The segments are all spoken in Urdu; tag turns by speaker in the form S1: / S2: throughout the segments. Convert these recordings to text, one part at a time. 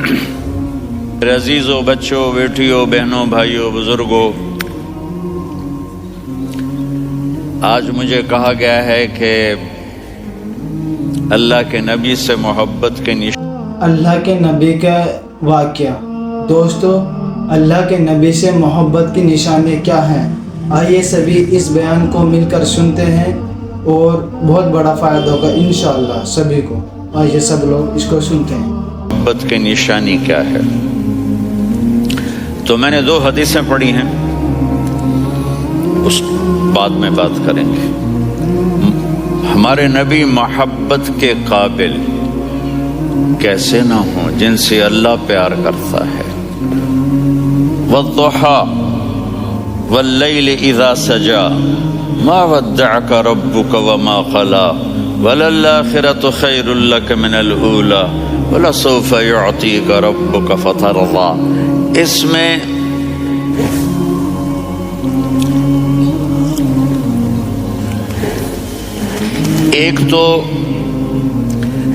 S1: میرے عزیزوں، بچوں، بیٹیوں، بہنوں، بھائیوں، بزرگوں، آج مجھے کہا گیا ہے کہ اللہ کے نبی سے محبت کے
S2: اللہ کے نبی کا واقعہ۔ دوستو، اللہ کے نبی سے محبت کی نشانی کیا ہیں؟ آئیے سبھی اس بیان کو مل کر سنتے ہیں اور بہت بڑا فائدہ ہوگا انشاءاللہ سبھی کو۔ آئیے سب لوگ اس کو سنتے ہیں۔
S1: محبت کی نشانی کیا ہے؟ تو میں نے 2 حدیثیں پڑھی ہیں، اس بعد میں بات کریں گے۔ ہمارے نبی محبت کے قابل کیسے نہ ہوں جن سے اللہ پیار کرتا ہے۔ والضحى واللیل اذا سجا ما ودعك ربك وما قلى وللآخرة خیر لك من الأولى ولسوف يعطيك ربك فترضى۔ اس میں ایک تو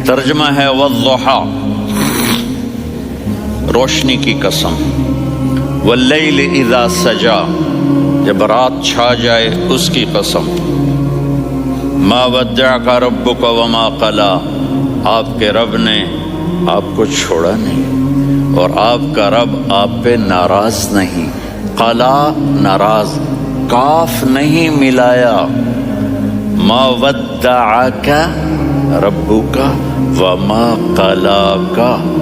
S1: ترجمہ ہے والضحى، روشنی کی قسم، واللیل اذا سجا، جب رات چھا جائے اس کی قسم، ما ودعک ربک وما قلی، آپ کے رب نے آپ کو چھوڑا نہیں اور آپ کا رب آپ پہ ناراض نہیں۔ قلا ناراض، کاف نہیں ملایا۔ ما ودعک ربک وما قلاک،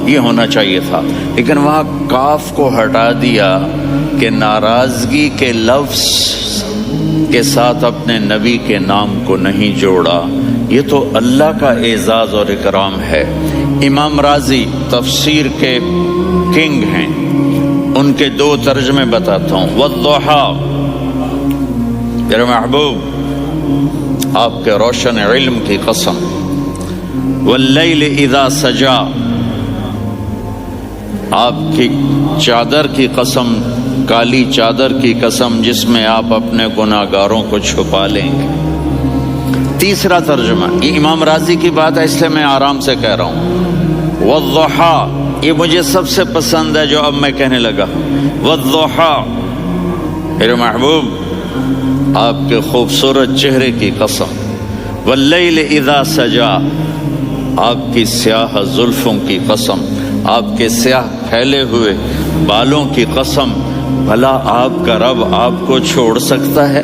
S1: یہ ہونا چاہیے تھا، لیکن وہاں کاف کو ہٹا دیا کہ ناراضگی کے لفظ کے ساتھ اپنے نبی کے نام کو نہیں جوڑا۔ یہ تو اللہ کا اعزاز اور اکرام ہے۔ امام راضی تفسیر کے کنگ ہیں، ان کے 2 ترجمے بتاتا ہوں۔ والضحیٰ، میرے محبوب آپ کے روشن علم کی قسم، واللیل اذا سجا، آپ کی چادر کی قسم، کالی چادر کی قسم جس میں آپ اپنے گناہگاروں کو چھپا لیں گے۔ تیسرا ترجمہ، یہ امام راضی کی بات ہے اس لیے میں آرام سے کہہ رہا ہوں۔ والضحیٰ، یہ مجھے سب سے پسند ہے جو اب میں کہنے لگا۔ والضحیٰ، میرے محبوب آپ کے خوبصورت چہرے کی قسم، واللیل اذا سجا، آپ کی سیاہ زلفوں کی قسم، آپ کے سیاہ پھیلے ہوئے بالوں کی قسم۔ بھلا آپ کا رب آپ کو چھوڑ سکتا ہے؟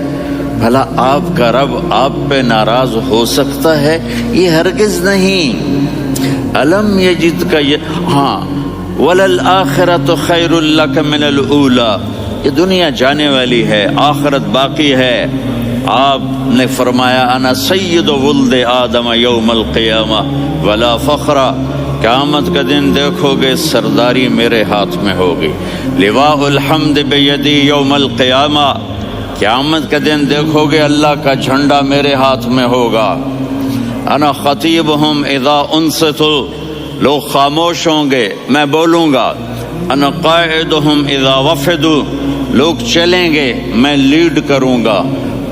S1: بھلا آپ کا رب آپ پہ ناراض ہو سکتا ہے؟ یہ ہرگز نہیں۔ الم یجد کا ہاں، وللآخرۃ خیر لک من الاولی، یہ دنیا جانے والی ہے، آخرت باقی ہے۔ آپ نے فرمایا انا سید ولد آدم یوم القیامہ ولا فخر، قیامت کا دن دیکھو گے سرداری میرے ہاتھ میں ہوگی۔ لواء الحمد بیدی یوم القیامہ، قیامت کا دن دیکھو گے اللہ کا جھنڈا میرے ہاتھ میں ہوگا۔ انا خطیبہم اذا انصتوا، لوگ خاموش ہوں گے میں بولوں گا۔ انا قائدہم اذا وفدوا، لوگ چلیں گے میں لیڈ کروں گا۔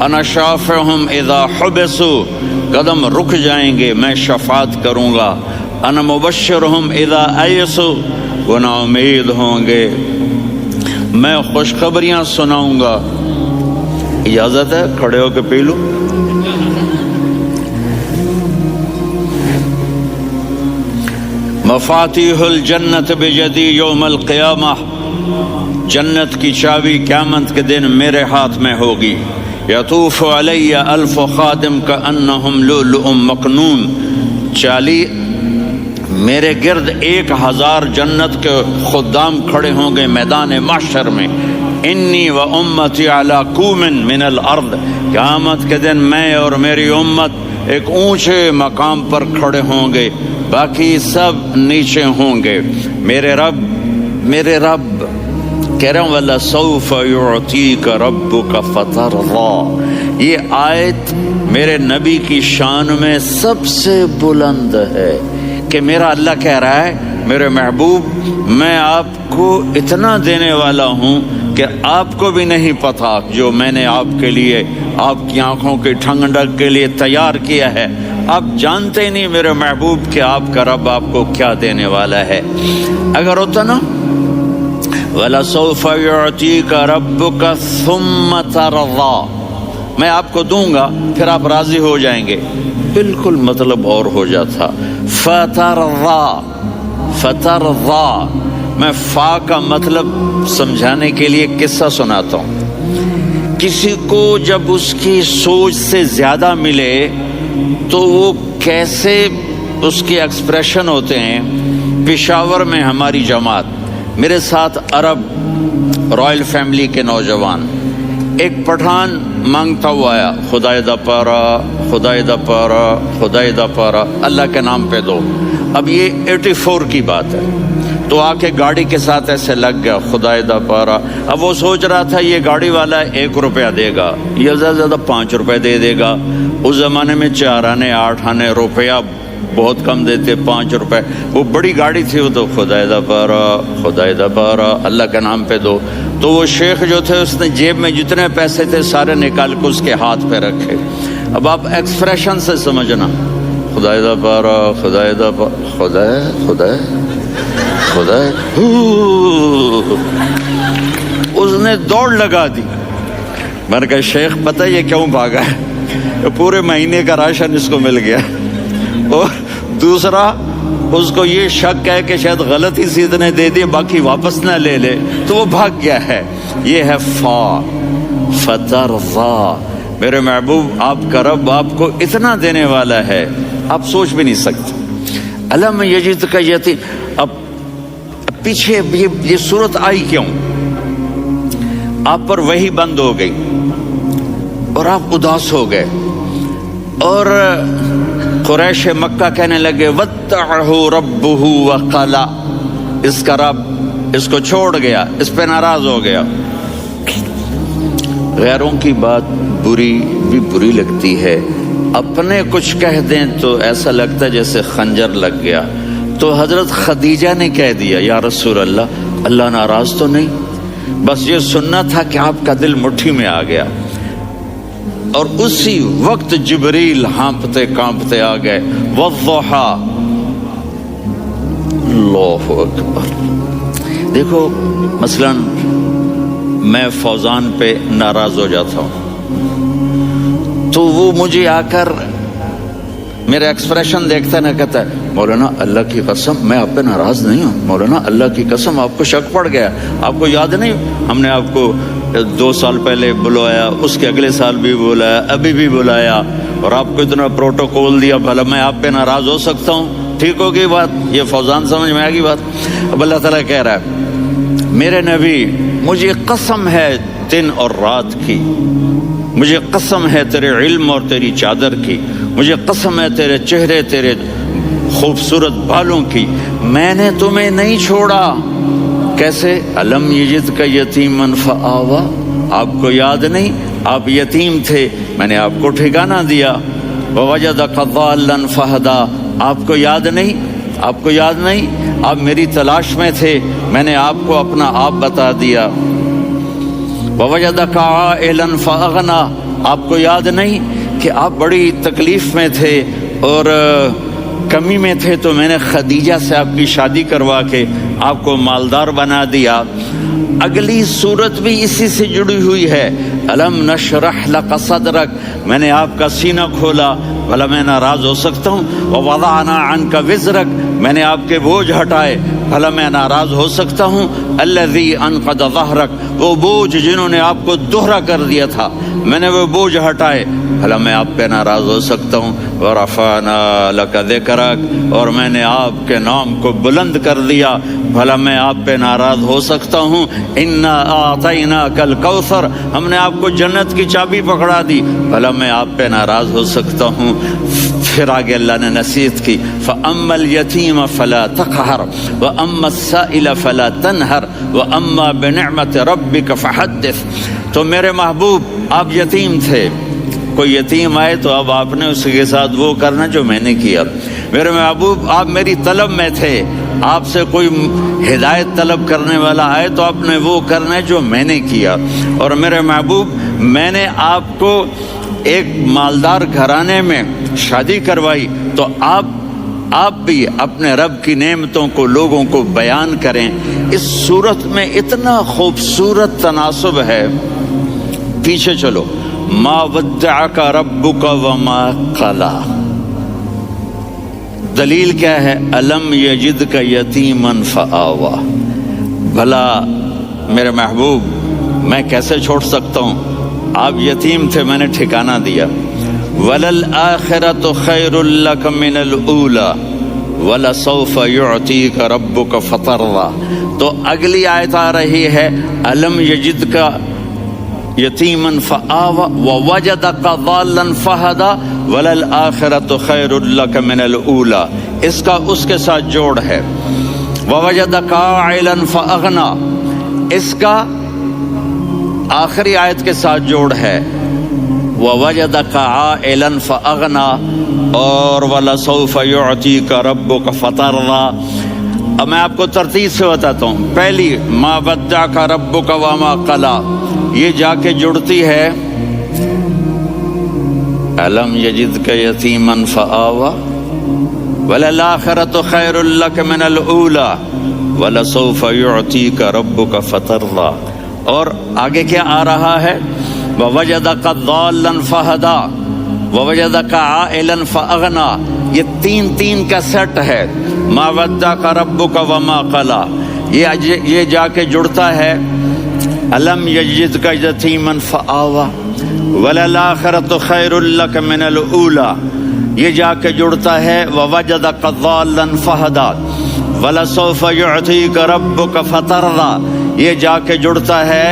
S1: انا شافعہم اذا حبسوا، قدم رک جائیں گے میں شفاعت کروں گا۔ انا مبشرہم اذا ایسوا، وہ نا امید ہوں گے میں خوشخبریاں سناؤں گا۔ اجازت ہے کھڑے ہو کے پی لوں؟ مفاتیح الجنت بیدی یوم القیامہ، جنت کی چابی قیامت کے دن میرے ہاتھ میں ہوگی۔ یطوف علی الف خادم کانہم لؤلؤ مکنون، میرے گرد 1000 جنت کے خدام کھڑے ہوں گے میدان محشر میں۔ انی و امتی علی کوم من الارض، قیامت کے دن میں اور میری امت ایک اونچے مقام پر کھڑے ہوں گے، باقی سب نیچے ہوں گے۔ میرے رب کہہ رہا ہوں وَلَسَوْفَ يُعْطِيكَ رَبُّكَ فَتَرْضَىٰ، یہ آیت میرے نبی کی شان میں سب سے بلند ہے کہ میرا اللہ کہہ رہا ہے میرے محبوب میں آپ کو اتنا دینے والا ہوں کہ آپ کو بھی نہیں پتا جو میں نے آپ کے لیے، آپ کی آنکھوں کی ٹھنڈک کے لیے تیار کیا ہے۔ آپ جانتے نہیں میرے محبوب کہ آپ کا رب آپ کو کیا دینے والا ہے. اگر ہوتا نا وَلَسَوْفَ يُعْطِيكَ رَبُّكَ ثُمَّ تَرْضَىٰ، میں آپ کو دوں گا پھر آپ راضی ہو جائیں گے، بالکل مطلب اور ہو جاتا. فَتَرْضَىٰ، میں فا کا مطلب سمجھانے کے لیے قصہ سناتا ہوں. کسی کو جب اس کی سوچ سے زیادہ ملے تو وہ کیسے اس کے ایکسپریشن ہوتے ہیں. پشاور میں ہماری جماعت، میرے ساتھ عرب رائل فیملی کے نوجوان، ایک پٹھان مانگتا ہوا آیا، خدائے دا پارا، خدائے دا پارا، خدائے دا پارا، اللہ کے نام پہ دو. اب یہ 84 کی بات ہے. تو آ کے گاڑی کے ساتھ ایسے لگ گیا، خدائے دا پارا. اب وہ سوچ رہا تھا یہ گاڑی والا 1 روپیہ دے گا، یہ زیادہ زیادہ 5 روپے دے دے گا. اس زمانے میں 4 آنے 8 آنے روپیہ بہت کم دیتے، 5 روپے. وہ بڑی گاڑی تھی، وہ تو خدائے دا پارا، خدائے دا پارا، اللہ کے نام پہ دو. تو وہ شیخ جو تھے اس نے جیب میں جتنے پیسے تھے سارے نکال کے اس کے ہاتھ پہ رکھے. اب آپ ایکسپریشن سے سمجھنا، خدائے دا پارا، خدائے دا پارا، خدائے خدائے خدائے. اس نے دوڑ لگا دی. میں نے کہا شیخ پتہ یہ کیوں بھاگا ہے؟ پورے مہینے کا راشن اس کو مل گیا. اور دوسرا اس کو یہ شک ہے کہ شاید غلطی سے اتنے دے دیے باقی واپس نہ لے لے، تو وہ بھاگ گیا ہے. یہ ہے فا، فترضا. میرے محبوب آپ کا رب آپ کو اتنا دینے والا ہے آپ سوچ بھی نہیں سکتے. الم یجدک یتیم. اب پیچھے یہ صورت آئی کیوں؟ آپ پر وحی بند ہو گئی اور آپ اداس ہو گئے، اور قریش مکہ کہنے لگے وَدَّعَهُ رَبُّهُ وَقَلَا، اس کا رب اس کو چھوڑ گیا، اس پہ ناراض ہو گیا. غیروں کی بات بری بھی بری لگتی ہے، اپنے کچھ کہہ دیں تو ایسا لگتا ہے جیسے خنجر لگ گیا. تو حضرت خدیجہ نے کہہ دیا یا رسول اللہ، اللہ ناراض تو نہیں؟ بس یہ سننا تھا کہ آپ کا دل مٹھی میں آ گیا. اور اسی وقت جبریل ہانپتے کانپتے آ گئے. والضحیٰ، اللہ اکبر. دیکھو مثلا میں فوزان پہ ناراض ہو جاتا ہوں تو وہ مجھے آ کر میرا ایکسپریشن دیکھتا ہے نا، کہتا ہے مولانا اللہ کی قسم میں آپ پہ ناراض نہیں ہوں، مولانا اللہ کی قسم آپ کو شک پڑ گیا، آپ کو یاد نہیں ہم نے آپ کو 2 سال پہلے بلوایا، اس کے اگلے سال بھی بلایا، ابھی بھی بلایا، اور آپ کو اتنا پروٹوکول دیا، بھلا میں آپ پہ ناراض ہو سکتا ہوں؟ ٹھیک ہوگی بات؟ یہ فوزان سمجھ میں آ گئی بات. اب اللہ تعالیٰ کہہ رہا ہے میرے نبی مجھے قسم ہے دن اور رات کی، مجھے قسم ہے تیرے علم اور تیری چادر کی، مجھے قسم ہے تیرے چہرے تیرے خوبصورت بالوں کی، میں نے تمہیں نہیں چھوڑا. کیسے؟ الم یجدک یتیما فآویٰ، آپ کو یاد نہیں آپ یتیم تھے، میں نے آپ کو ٹھکانہ دیا. ووجدک ضالا فہدیٰ، آپ کو یاد نہیں، آپ کو یاد نہیں آپ میری تلاش میں تھے، میں نے آپ کو اپنا آپ بتا دیا. ووجدک عائلا فاغنیٰ، آپ کو یاد نہیں کہ آپ بڑی تکلیف میں تھے اور کمی میں تھے، تو میں نے خدیجہ سے آپ کی شادی کروا کے آپ کو مالدار بنا دیا. اگلی صورت بھی اسی سے جڑی ہوئی ہے. الم نشرح لک صدرک، میں نے آپ کا سینہ کھولا، بھلا میں ناراض ہو سکتا ہوں؟ ووضعنا عنک وزرک، میں نے آپ کے بوجھ ہٹائے، بھلا میں ناراض ہو سکتا ہوں؟ الذی انقض ظہرک، وہ بوجھ جنہوں نے آپ کو دوہرا کر دیا تھا، میں نے وہ بوجھ ہٹائے، بھلا میں آپ پہ ناراض ہو سکتا ہوں؟ ورفعنا لک ذکرک، اور میں نے آپ کے نام کو بلند کر دیا، بھلا میں آپ پہ ناراض ہو سکتا ہوں؟ انا اعطیناک الکوثر، ہم نے آپ کو جنت کی چابی پکڑا دی، بھلا میں آپ پہ ناراض ہو سکتا ہوں؟ پھر آگے اللہ نے نصیحت کی، فَأَمَّا الْيَتِيمَ فَلَا تَقْهَرْ وَأَمَّا السَّائِلَ فَلَا تَنْهَرْ وَأَمَّا بِنِعْمَةِ رَبِّكَ فَحَدِّثْ. تو میرے محبوب آپ یتیم تھے، کوئی یتیم آئے تو اب آپ نے اس کے ساتھ وہ کرنا جو میں نے کیا. میرے محبوب آپ میری طلب میں تھے، آپ سے کوئی ہدایت طلب کرنے والا آئے تو آپ نے وہ کرنا ہے جو میں نے کیا. اور میرے محبوب، میں نے آپ کو ایک مالدار گھرانے میں شادی کروائی تو آپ بھی اپنے رب کی نعمتوں کو لوگوں کو بیان کریں. اس صورت میں اتنا خوبصورت تناسب ہے. پیچھے چلو. ما ودعک ربک وما قلی. دلیل کیا ہے؟ الم یجدک یتیما فآوی. بھلا میرے محبوب میں کیسے چھوڑ سکتا ہوں؟ آپ یتیم تھے، میں نے ٹھکانہ دیا. وَلَلْآخِرَةُ خَيْرٌ لَكَ مِنَ الْأُولَى وَلَسَوْفَ يُعْطِيكَ رَبُّكَ فَتَرْضَى. تو اگلی آیت آ رہی ہے الم یجدک یتیما فآوی ووجدک ضالا فہدی وَلَلْآخِرَةُ خَيْرٌ لَكَ مِنَ الْأُولَى. اس کا اس کے ساتھ جوڑ ہے. وَوَجَدَكَ عَائِلًا فَأَغْنَى. اس کا آخری آیت کے ساتھ جوڑ ہے. وَوَجَدَكَ عَائِلًا فَأَغْنَى اور وَلَسَوْفَ يُعْطِيكَ رَبُّكَ فَتَرْضَى. اب میں آپ کو ترتیب سے بتاتا ہوں. پہلی مَا وَدَّعَكَ رَبُّكَ وَمَا قَلَى، یہ جا کے جڑتی ہے أَلَمْ يَجِدْكَ يَتِيمًا فَآوَى وَلَلْآخِرَةُ خَيْرٌ لَكَ مِنَ الْأُولَى وَلَسَوْفَ يُعْطِيكَ رَبُّكَ فَتَرْضَى. اور آگے کیا آ رہا ہے؟ وَوَجَدَكَ ضَالًّا فَهَدَى وَوَجَدَكَ عَائِلًا فَأَغْنَى. یہ تین کا سیٹ ہے. مَا وَدَّعَكَ رَبُّكَ وَمَا قَلَى. یہ جا کے جڑتا ہے أَلَمْ يَجِدْكَ يَتِيمًا فَآوَى وَلَلْآخِرَةُ خَيْرٌ لَكَ مِنَ الْأُولَى. یہ جا کے جڑتا ہے وَوَجَدَكَ ضَالًّا فَهَدَى وَلَسَوْفَ يُعْطِيكَ رَبُّكَ فَتَرْضَى. یہ جا کے جڑتا ہے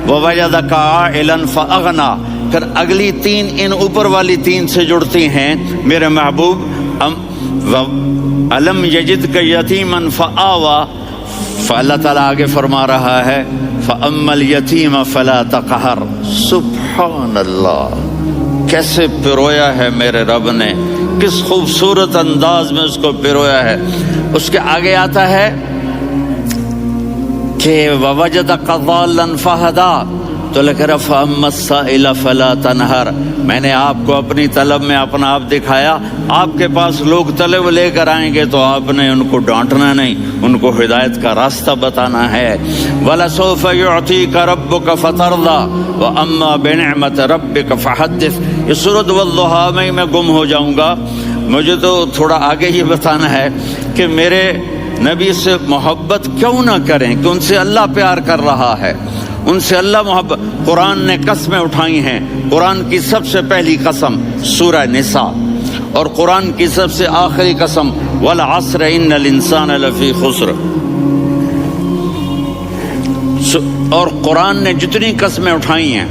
S1: وَوَجَدَكَ عَائِلًا فَأَغْنَى. پھر اگلی تین ان اوپر والی تین سے جڑتی ہیں میرے محبوب. أَلَمْ يَجِدْكَ يَتِيمًا فَآوَى. فاللہ تعالیٰ آگے فرما رہا ہے فَأَمَّا الْيَتِيمَ فَلَا تَقْهَرْ. سبحان اللہ، کیسے پرویا ہے میرے رب نے، کس خوبصورت انداز میں اس کو پرویا ہے. اس کے آگے آتا ہے کہ وَوَجَدَكَ ضَالًّا فَهَدَى تو لکھ رہا فَأَمَّا السَّائِلَ فَلَا تَنْهَرْ. میں نے آپ کو اپنی طلب میں اپنا آپ دکھایا. آپ کے پاس لوگ طلب لے کر آئیں گے تو آپ نے ان کو ڈانٹنا نہیں، ان کو ہدایت کا راستہ بتانا ہے. وَلَسَوْفَ يُعْطِيكَ رَبُّكَ فَتَرْضَى وَأَمَّا بِنِعْمَةِ رَبِّكَ فَحَدِّثْ. یہ سورۃ وَالضُّحَىٰ میں گم ہو جاؤں گا. مجھے تو تھوڑا آگے ہی بتانا ہے کہ میرے نبی سے محبت کیوں نہ کریں، کہ ان سے اللہ پیار کر رہا ہے، ان سے اللہ محبت. قرآن نے قسمیں اٹھائی ہیں. قرآن کی سب سے پہلی قسم سورہ نساء، اور قرآن کی سب سے آخری قسم والعصر ان الانسان لفی خسر. اور قرآن نے جتنی قسمیں اٹھائی ہیں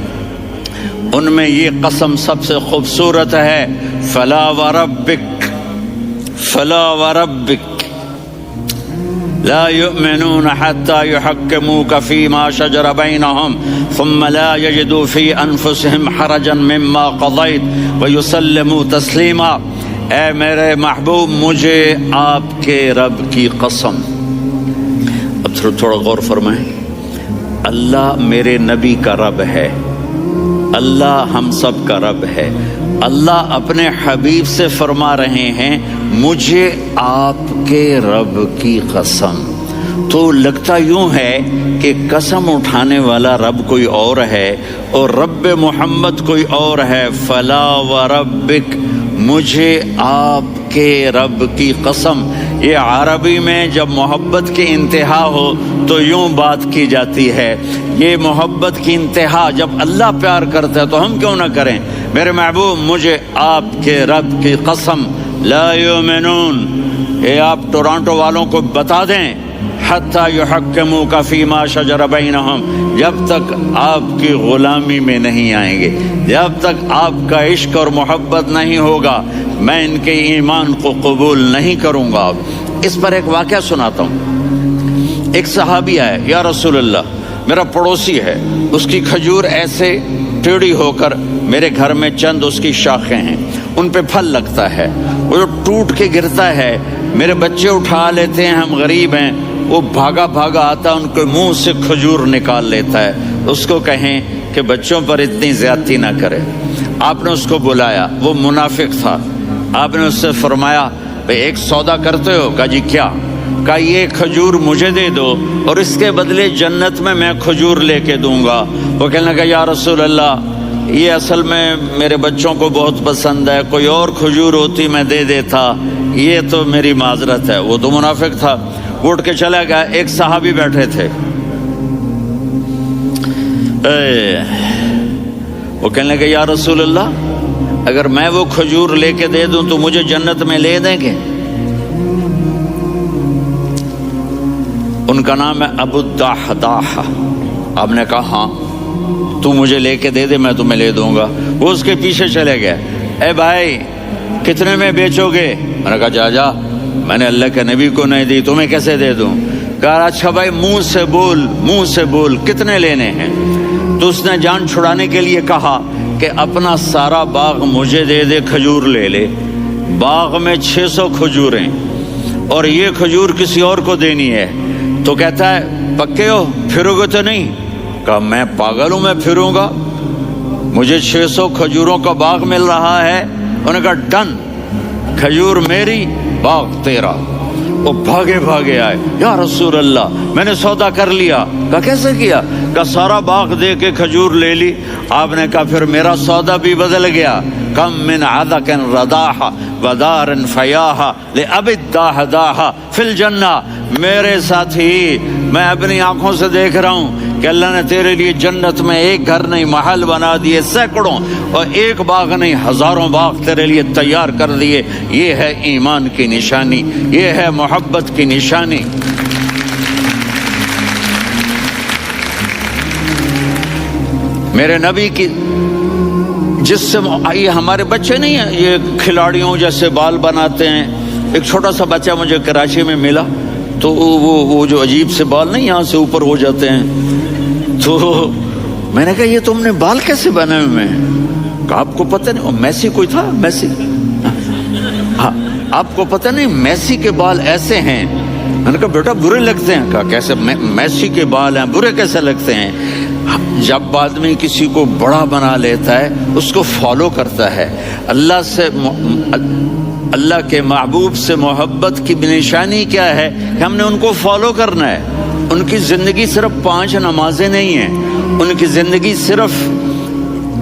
S1: ان میں یہ قسم سب سے خوبصورت ہے. فلا وربک فلا وربک لا يؤمنون حتى يحكموك فيما شجر بينهم ثم لا يجدوا في أنفسهم حرجا مما قضيت ويسلموا تسليما. اے میرے محبوب، مجھے آپ کے رب کی قسم. اب تھوڑا غور فرمائیں. اللہ میرے نبی کا رب ہے، اللہ ہم سب کا رب ہے. اللہ اپنے حبیب سے فرما رہے ہیں مجھے آپ کے رب کی قسم. تو لگتا یوں ہے کہ قسم اٹھانے والا رب کوئی اور ہے اور رب محمد کوئی اور ہے. فلا وربک، مجھے آپ کے رب کی قسم. یہ عربی میں جب محبت کی انتہا ہو تو یوں بات کی جاتی ہے. یہ محبت کی انتہا جب اللہ پیار کرتا ہے تو ہم کیوں نہ کریں. میرے محبوب، مجھے آپ کے رب کی قسم. لا یؤمنون، یہ آپ ٹورانٹو والوں کو بتا دیں حتی یحکموک فیما شجر بینہم، جب تک آپ کی غلامی میں نہیں آئیں گے، جب تک آپ کا عشق اور محبت نہیں ہوگا، میں ان کے ایمان کو قبول نہیں کروں گا. اس پر ایک واقعہ سناتا ہوں. ایک صحابی آئے، یا رسول اللہ میرا پڑوسی ہے، اس کی کھجور ایسے ٹیڑھی ہو کر میرے گھر میں چند اس کی شاخیں ہیں، ان پہ پھل لگتا ہے، وہ جو ٹوٹ کے گرتا ہے میرے بچے اٹھا لیتے ہیں، ہم غریب ہیں، وہ بھاگا بھاگا آتا ان کے منہ سے کھجور نکال لیتا ہے، اس کو کہیں کہ بچوں پر اتنی زیادتی نہ کرے۔ آپ نے اس کو بلایا، وہ منافق تھا، آپ نے اس سے فرمایا بھئی ایک سودا کرتے ہو؟ کہا جی کیا؟ کہا یہ کھجور مجھے دے دو اور اس کے بدلے جنت میں کھجور لے کے دوں گا۔ وہ کہنے لگا یا رسول اللہ یہ اصل میں میرے بچوں کو بہت پسند ہے، کوئی اور کھجور ہوتی میں دے دیتا، یہ تو میری معذرت ہے۔ وہ تو منافق تھا، اٹھ کے چلا گیا۔ ایک صحابی بیٹھے تھے، وہ کہنے لگے یا رسول اللہ اگر میں وہ کھجور لے کے دے دوں تو مجھے جنت میں لے دیں گے؟ ان کا نام ہے ابو الدحداح۔ آپ نے کہا ہاں تو مجھے لے کے دے دے میں تمہیں لے دوں گا۔ وہ اس کے پیچھے چلے گئے، اے بھائی کتنے میں بیچو گے؟ میں نے کہا جا جا، میں نے اللہ کے نبی کو نہیں دی، تمہیں کیسے دے دوں؟ کہا اچھا بھائی منہ سے بول کتنے لینے ہیں؟ تو اس نے جان چھڑانے کے لیے کہا کہ اپنا سارا باغ مجھے دے دے، کھجور لے لے۔ باغ میں 600 کھجوریں اور یہ کھجور کسی اور کو دینی ہے۔ تو کہتا ہے پکے ہو، پھرو گے تو نہیں؟ کہا میں پاگل ہوں، میں پھروں گا؟ مجھے 600 کھجوروں کا باغ مل رہا ہے۔ انہوں نے کہا ڈن، کھجور میری، باغ تیرا۔ وہ بھاگے بھاگے آئے، یا رسول اللہ میں نے سودا کر لیا۔ کہا کیسے کیا؟ کہا سارا باغ دے کے کھجور لے لی۔ آپ نے کہا پھر میرا سودا بھی بدل گیا۔ کم من عدق رداح ودار فیاح لأبی الدحداح فی الجنہ۔ میرے ساتھی میں اپنی آنکھوں سے دیکھ رہا ہوں کہ اللہ نے تیرے لیے جنت میں ایک گھر نہیں محل بنا دیے سینکڑوں، اور ایک باغ نہیں ہزاروں باغ تیرے لیے تیار کر دیے۔ یہ ہے ایمان کی نشانی، یہ ہے محبت کی نشانی۔ میرے نبی کی جس سے یہ ہمارے بچے نہیں ہیں، یہ کھلاڑیوں جیسے بال بناتے ہیں۔ ایک چھوٹا سا بچہ مجھے کراچی میں ملا، تو وہ جو عجیب سے بال نہیں یہاں سے اوپر ہو جاتے ہیں، تو میں نے کہا یہ تم نے بال کیسے بنائے ہوئے ہیں؟ کہا آپ کو پتہ نہیں میسی کوئی تھا، میسی، ہاں آپ کو پتہ نہیں میسی کے بال ایسے ہیں؟ میں نے کہا بیٹا برے لگتے ہیں۔ کہا کیسے؟ میسی کے بال ہیں برے کیسے لگتے ہیں؟ جب آدمی کسی کو بڑا بنا لیتا ہے اس کو فالو کرتا ہے۔ اللہ کے محبوب سے محبت کی نشانی کیا ہے کہ ہم نے ان کو فالو کرنا ہے۔ ان کی زندگی صرف 5 نمازیں نہیں ہیں، ان کی زندگی صرف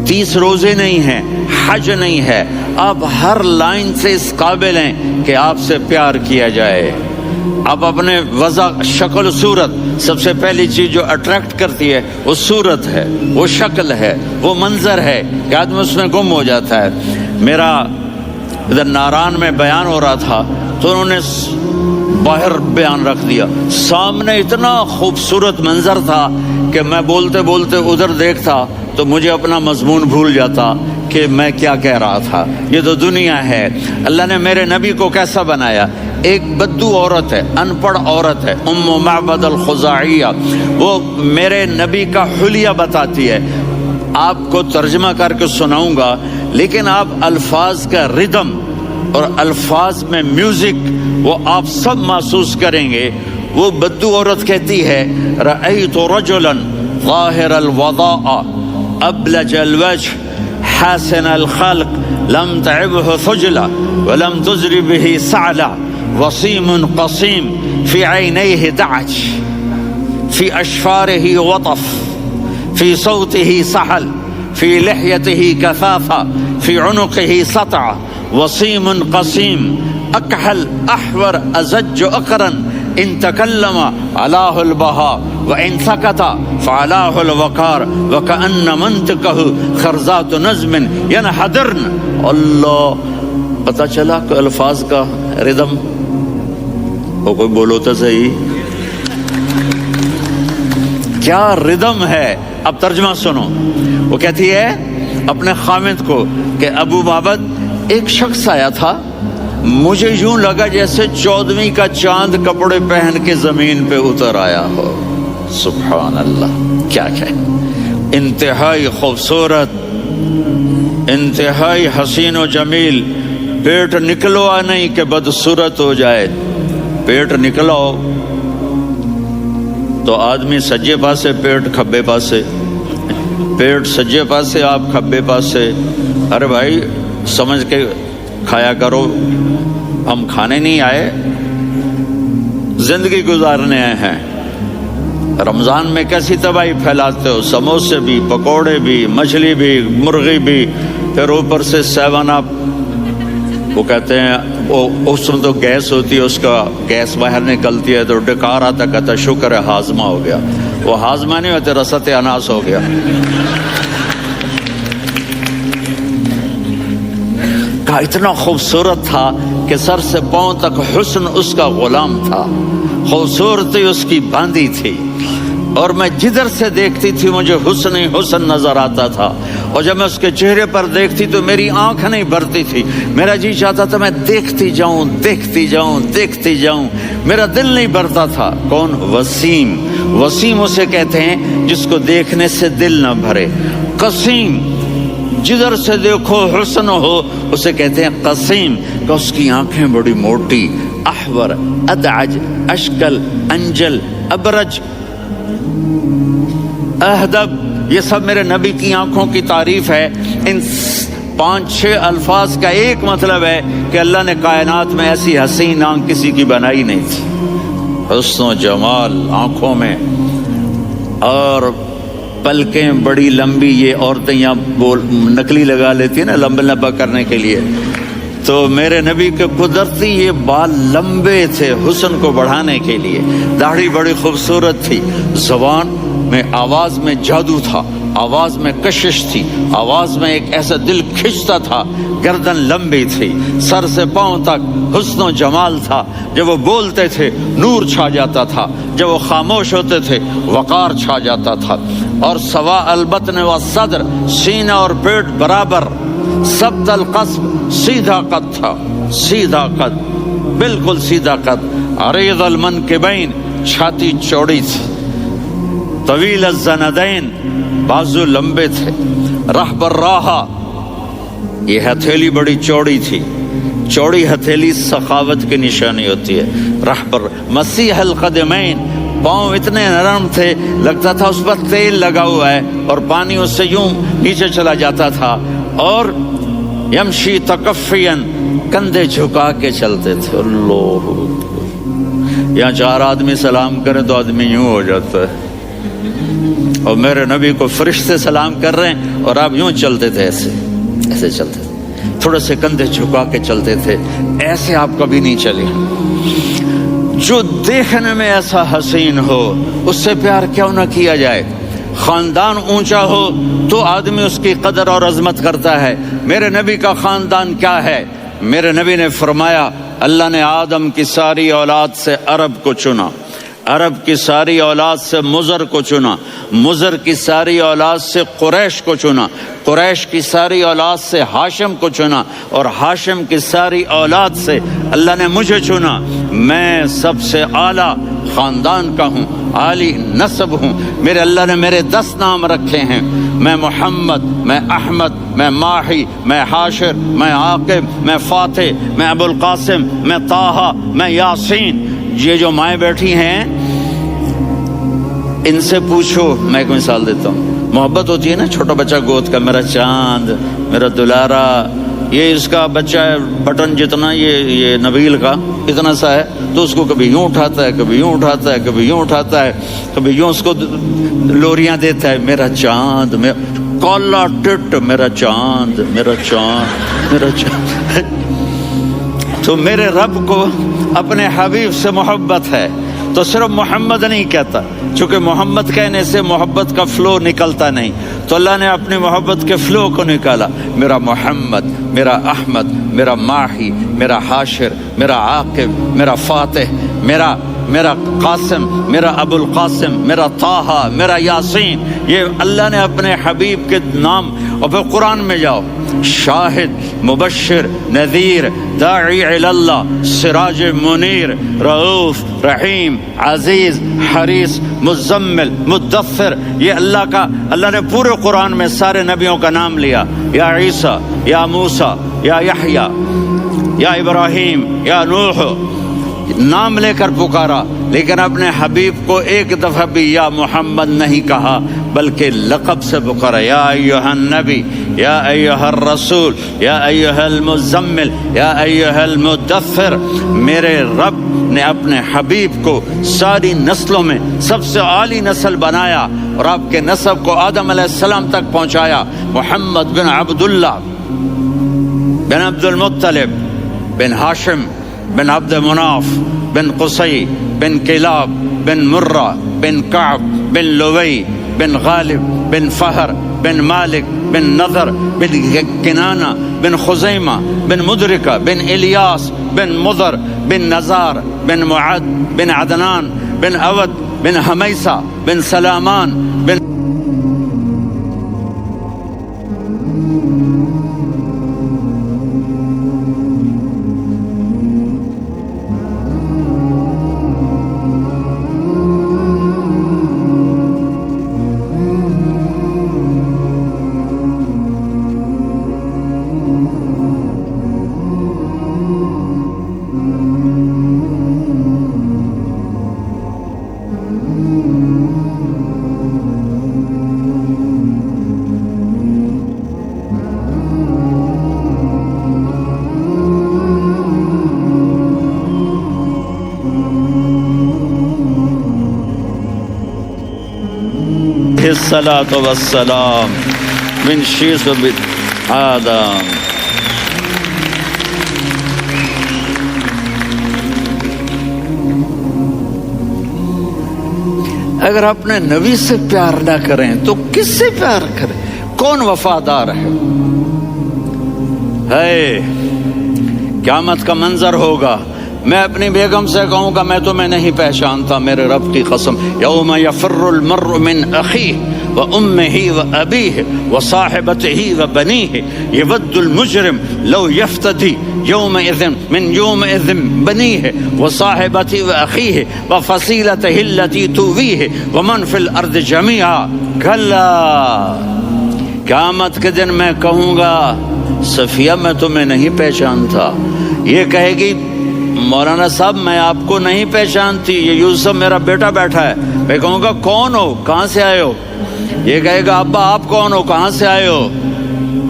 S1: 30 روزے نہیں ہیں، حج نہیں ہے۔ آپ ہر لائن سے اس قابل ہیں کہ آپ سے پیار کیا جائے۔ آپ اپنے وضع، شکل و صورت، سب سے پہلی چیز جو اٹریکٹ کرتی ہے وہ صورت ہے، وہ شکل ہے، وہ منظر ہے کہ آدمی اس میں گم ہو جاتا ہے۔ میرا ادھر ناران میں بیان ہو رہا تھا تو انہوں نے باہر بیان رکھ دیا، سامنے اتنا خوبصورت منظر تھا کہ میں بولتے بولتے ادھر دیکھتا تو مجھے اپنا مضمون بھول جاتا کہ میں کیا کہہ رہا تھا۔ یہ تو دنیا ہے۔ اللہ نے میرے نبی کو کیسا بنایا؟ ایک بدو عورت ہے، ان پڑھ عورت ہے، ام معبد الخزاعیہ، وہ میرے نبی کا حلیہ بتاتی ہے۔ آپ کو ترجمہ کر کے سناؤں گا، لیکن آپ الفاظ کا ردم اور الفاظ میں میوزک وہ آپ سب محسوس کریں گے۔ وہ بدو عورت کہتی ہے رأیت رجلا ظاہر الوضاء ابلج الوجه حاسن الخلق لم تعبه ثجلة ولم تزر به سعلة وصيم قصيم في عينيه دعج في أشفاره وطف في صوته سحل في لحيته كثافة في عنقه سطع وصيم قصيم أكحل أحور أزج أقرا إن تكلم علاه البهاء وإن سكت فعلاه الوقار وكأن منطقه خرزات نظم ينحدرن۔ اللہ، پتہ چلا کہ الفاظ کا ردم وہ کوئی بولو تو صحیح، کیا ردم ہے۔ اب ترجمہ سنو۔ وہ کہتی ہے اپنے خامد کو کہ ابو معبد ایک شخص آیا تھا، مجھے یوں لگا جیسے 14ویں کا چاند کپڑے پہن کے زمین پہ اتر آیا ہو۔ سبحان اللہ، کیا کہ انتہائی خوبصورت، انتہائی حسین و جمیل، پیٹ نکلوا نہیں کہ بدصورت ہو جائے۔ پیٹ نکلا ہو تو آدمی سجے پاسے پیٹ کھبے پاسے، پیٹ سجے پاسے آپ کھبے پاسے. ارے بھائی سمجھ کے کھایا کرو، ہم کھانے نہیں آئے، زندگی گزارنے آئے ہیں. رمضان میں کیسی تباہی پھیلاتے ہو، سموسے بھی، پکوڑے بھی، مچھلی بھی، مرغی بھی، پھر اوپر سے 7 اپ. وہ کہتے ہیں اس میں تو گیس ہوتی ہے، اس کا گیس باہر نکلتی ہے تو ڈکار آتا، کہتا شکر ہے ہاضمہ ہو گیا. وہ ہاضمہ نہیں ہوتے، رسط اناس ہو گیا. کہا اتنا خوبصورت تھا کہ سر سے پاؤں تک حسن اس کا غلام تھا، خوبصورتی اس کی باندھی تھی، اور میں جدھر سے دیکھتی تھی مجھے حسن ہی حسن نظر آتا تھا. اور جب میں اس کے چہرے پر دیکھتی تو میری آنکھ نہیں بھرتی تھی، میرا جی چاہتا تھا میں دیکھتی جاؤں دیکھتی جاؤں دیکھتی جاؤں، میرا دل نہیں بھرتا تھا. کون؟ وسیم. وسیم اسے کہتے ہیں جس کو دیکھنے سے دل نہ بھرے. قسیم، جدھر سے دیکھو حسن ہو، اسے کہتے ہیں قسیم، کہ اس کی آنکھیں بڑی موٹی، احور، ادعج، اشکل، انجل، ابرج، اہدب، یہ سب میرے نبی کی آنکھوں کی تعریف ہے. ان 5-6 الفاظ کا ایک مطلب ہے کہ اللہ نے کائنات میں ایسی حسین آنکھ کسی کی بنائی نہیں تھی. حسن و جمال آنکھوں میں، اور پلکیں بڑی لمبی. یہ عورتیں یہاں نکلی لگا لیتی ہیں نا لمبا لمبا کرنے کے لیے، تو میرے نبی کے قدرتی یہ بال لمبے تھے حسن کو بڑھانے کے لیے. داڑھی بڑی خوبصورت تھی. زبان میں، آواز میں جادو تھا، آواز میں کشش تھی، آواز میں ایک ایسا دل کھنچتا تھا. گردن لمبی تھی، سر سے پاؤں تک حسن و جمال تھا. جب وہ بولتے تھے نور چھا جاتا تھا، جب وہ خاموش ہوتے تھے وقار چھا جاتا تھا. اور سوا البطن و صدر، سینہ اور پیٹ برابر، سبت القصب، سیدھا قد تھا، سیدھا قد، بالکل سیدھا قد. عریض المنکبین، چھاتی چوڑی تھی. طویل الزندین، بازو لمبے تھے. رحب الراحہ، یہ ہتھیلی بڑی چوڑی تھی. چوڑی ہتھیلی سخاوت کی نشانی ہوتی ہے. رحب مسیح القدمین، پاؤں اتنے نرم تھے لگتا تھا اس پر تیل لگا ہوا ہے، اور پانی اس سے یوں نیچے چلا جاتا تھا. اور یمشی تکفین، کندھے جھکا کے چلتے تھے. اللہ، یہاں 4 آدمی سلام کریں تو آدمی یوں ہو جاتا ہے. اور میرے نبی کو فرشتے سلام کر رہے ہیں اور آپ یوں چلتے تھے، ایسے ایسے چلتے تھے، تھوڑے سے کندھے جھکا کے چلتے تھے. ایسے آپ کبھی نہیں چلے. جو دیکھنے میں ایسا حسین ہو اس سے پیار کیوں نہ کیا جائے. خاندان اونچا ہو تو آدمی اس کی قدر اور عظمت کرتا ہے. میرے نبی کا خاندان کیا ہے؟ میرے نبی نے فرمایا اللہ نے آدم کی ساری اولاد سے عرب کو چنا، عرب کی ساری اولاد سے مضر کو چنا، مضر کی ساری اولاد سے قریش کو چنا، قریش کی ساری اولاد سے ہاشم کو چنا، اور ہاشم کی ساری اولاد سے اللہ نے مجھے چنا. میں سب سے اعلیٰ خاندان کا ہوں، عالی نسب ہوں. میرے اللہ نے میرے 10 نام رکھے ہیں. میں محمد، میں احمد، میں ماہی، میں حاشر، میں عاقب، میں فاتح، میں ابو القاسم، میں طٰہٰ، میں یاسین. یہ جو مائیں بیٹھی ہیں ان سے پوچھو. میں ایک مثال دیتا ہوں. محبت ہوتی ہے نا چھوٹا بچہ گود کا، میرا چاند، میرا دلارا. یہ اس کا بچہ ہے بٹن جتنا، یہ نبیل کا اتنا سا ہے، تو اس کو کبھی یوں اٹھاتا ہے، کبھی یوں اٹھاتا ہے، کبھی یوں اٹھاتا ہے، کبھی یوں اس کو لوریاں دیتا ہے. میرا چاند، کالا ٹٹ، میرا چاند، میرا چاند، میرا چاند. تو میرے رب کو اپنے حبیب سے محبت ہے تو صرف محمد نہیں کہتا، چونکہ محمد کہنے سے محبت کا فلو نکلتا نہیں، تو اللہ نے اپنی محبت کے فلو کو نکالا. میرا محمد، میرا احمد، میرا ماہی، میرا حاشر، میرا عاقب، میرا فاتح، میرا قاسم، میرا ابو القاسم، میرا طٰہٰ، میرا یاسین. یہ اللہ نے اپنے حبیب کے نام. اور پھر قرآن میں جاؤ، شاہد، مبشر، نذیر، داعی الی اللہ، سراج منیر، رؤوف، رحیم، عزیز، حریص، مزمل، مدثر. یہ اللہ نے پورے قرآن میں سارے نبیوں کا نام لیا. یا عیسیٰ، یا موسیٰ، یا یحییٰ، یا ابراہیم، یا نوح. نام لے کر پکارا، لیکن اپنے حبیب کو ایک دفعہ بھی یا محمد نہیں کہا، بلکہ لقب سے پکارا، یا ایھا النبی، یا ایھا الرسول، یا ایھا المزمل، یا ایھا المدثر۔ میرے رب نے اپنے حبیب کو ساری نسلوں میں سب سے عالی نسل بنایا اور آپ کے نسب کو آدم علیہ السلام تک پہنچایا۔ محمد بن عبداللہ بن عبد المطلب بن ہاشم بن عبد مناف بن قصی بن کلاب بن مرہ بن کعب بن لوی بن غالب بن فہر بن مالک بن نضر بن کنانہ بن خزیمہ بن مدرکہ بن الیاس بن مضر بن نزار بن معد بن عدنان بن اود بن حمیسہ بن سلامان بن الصلاة والسلام من شیس آدم۔ اگر اپنے نبی سے پیار نہ کریں تو کس سے پیار کریں؟ کون وفادار ہے؟ قیامت کا منظر ہوگا، میں اپنی بیگم سے کہوں گا میں تمہیں نہیں پہچانتا، میرے رب کی قسم، یوم یفر المرء من اخیہ وامہ وابیہ وصاحبتہ وبنیہ یود المجرم لو یفتدی یومئذ من یومئذ بنیہ وصاحبتہ واخیہ وفصیلتہ التی تؤویہ ومن فی الارض جمیعا۔ کلا، قیامت کے دن میں کہوں گا صفیہ میں تمہیں نہیں پہچانتا، یہ کہے گی مولانا صاحب میں آپ کو نہیں پہچانتی، یہ یوسف میرا بیٹا بیٹھا ہے۔ میں کہوں گا کون ہو، کہاں سے آئے ہو؟ یہ کہے گا ابا آپ کون ہو، کہاں سے آئے ہو؟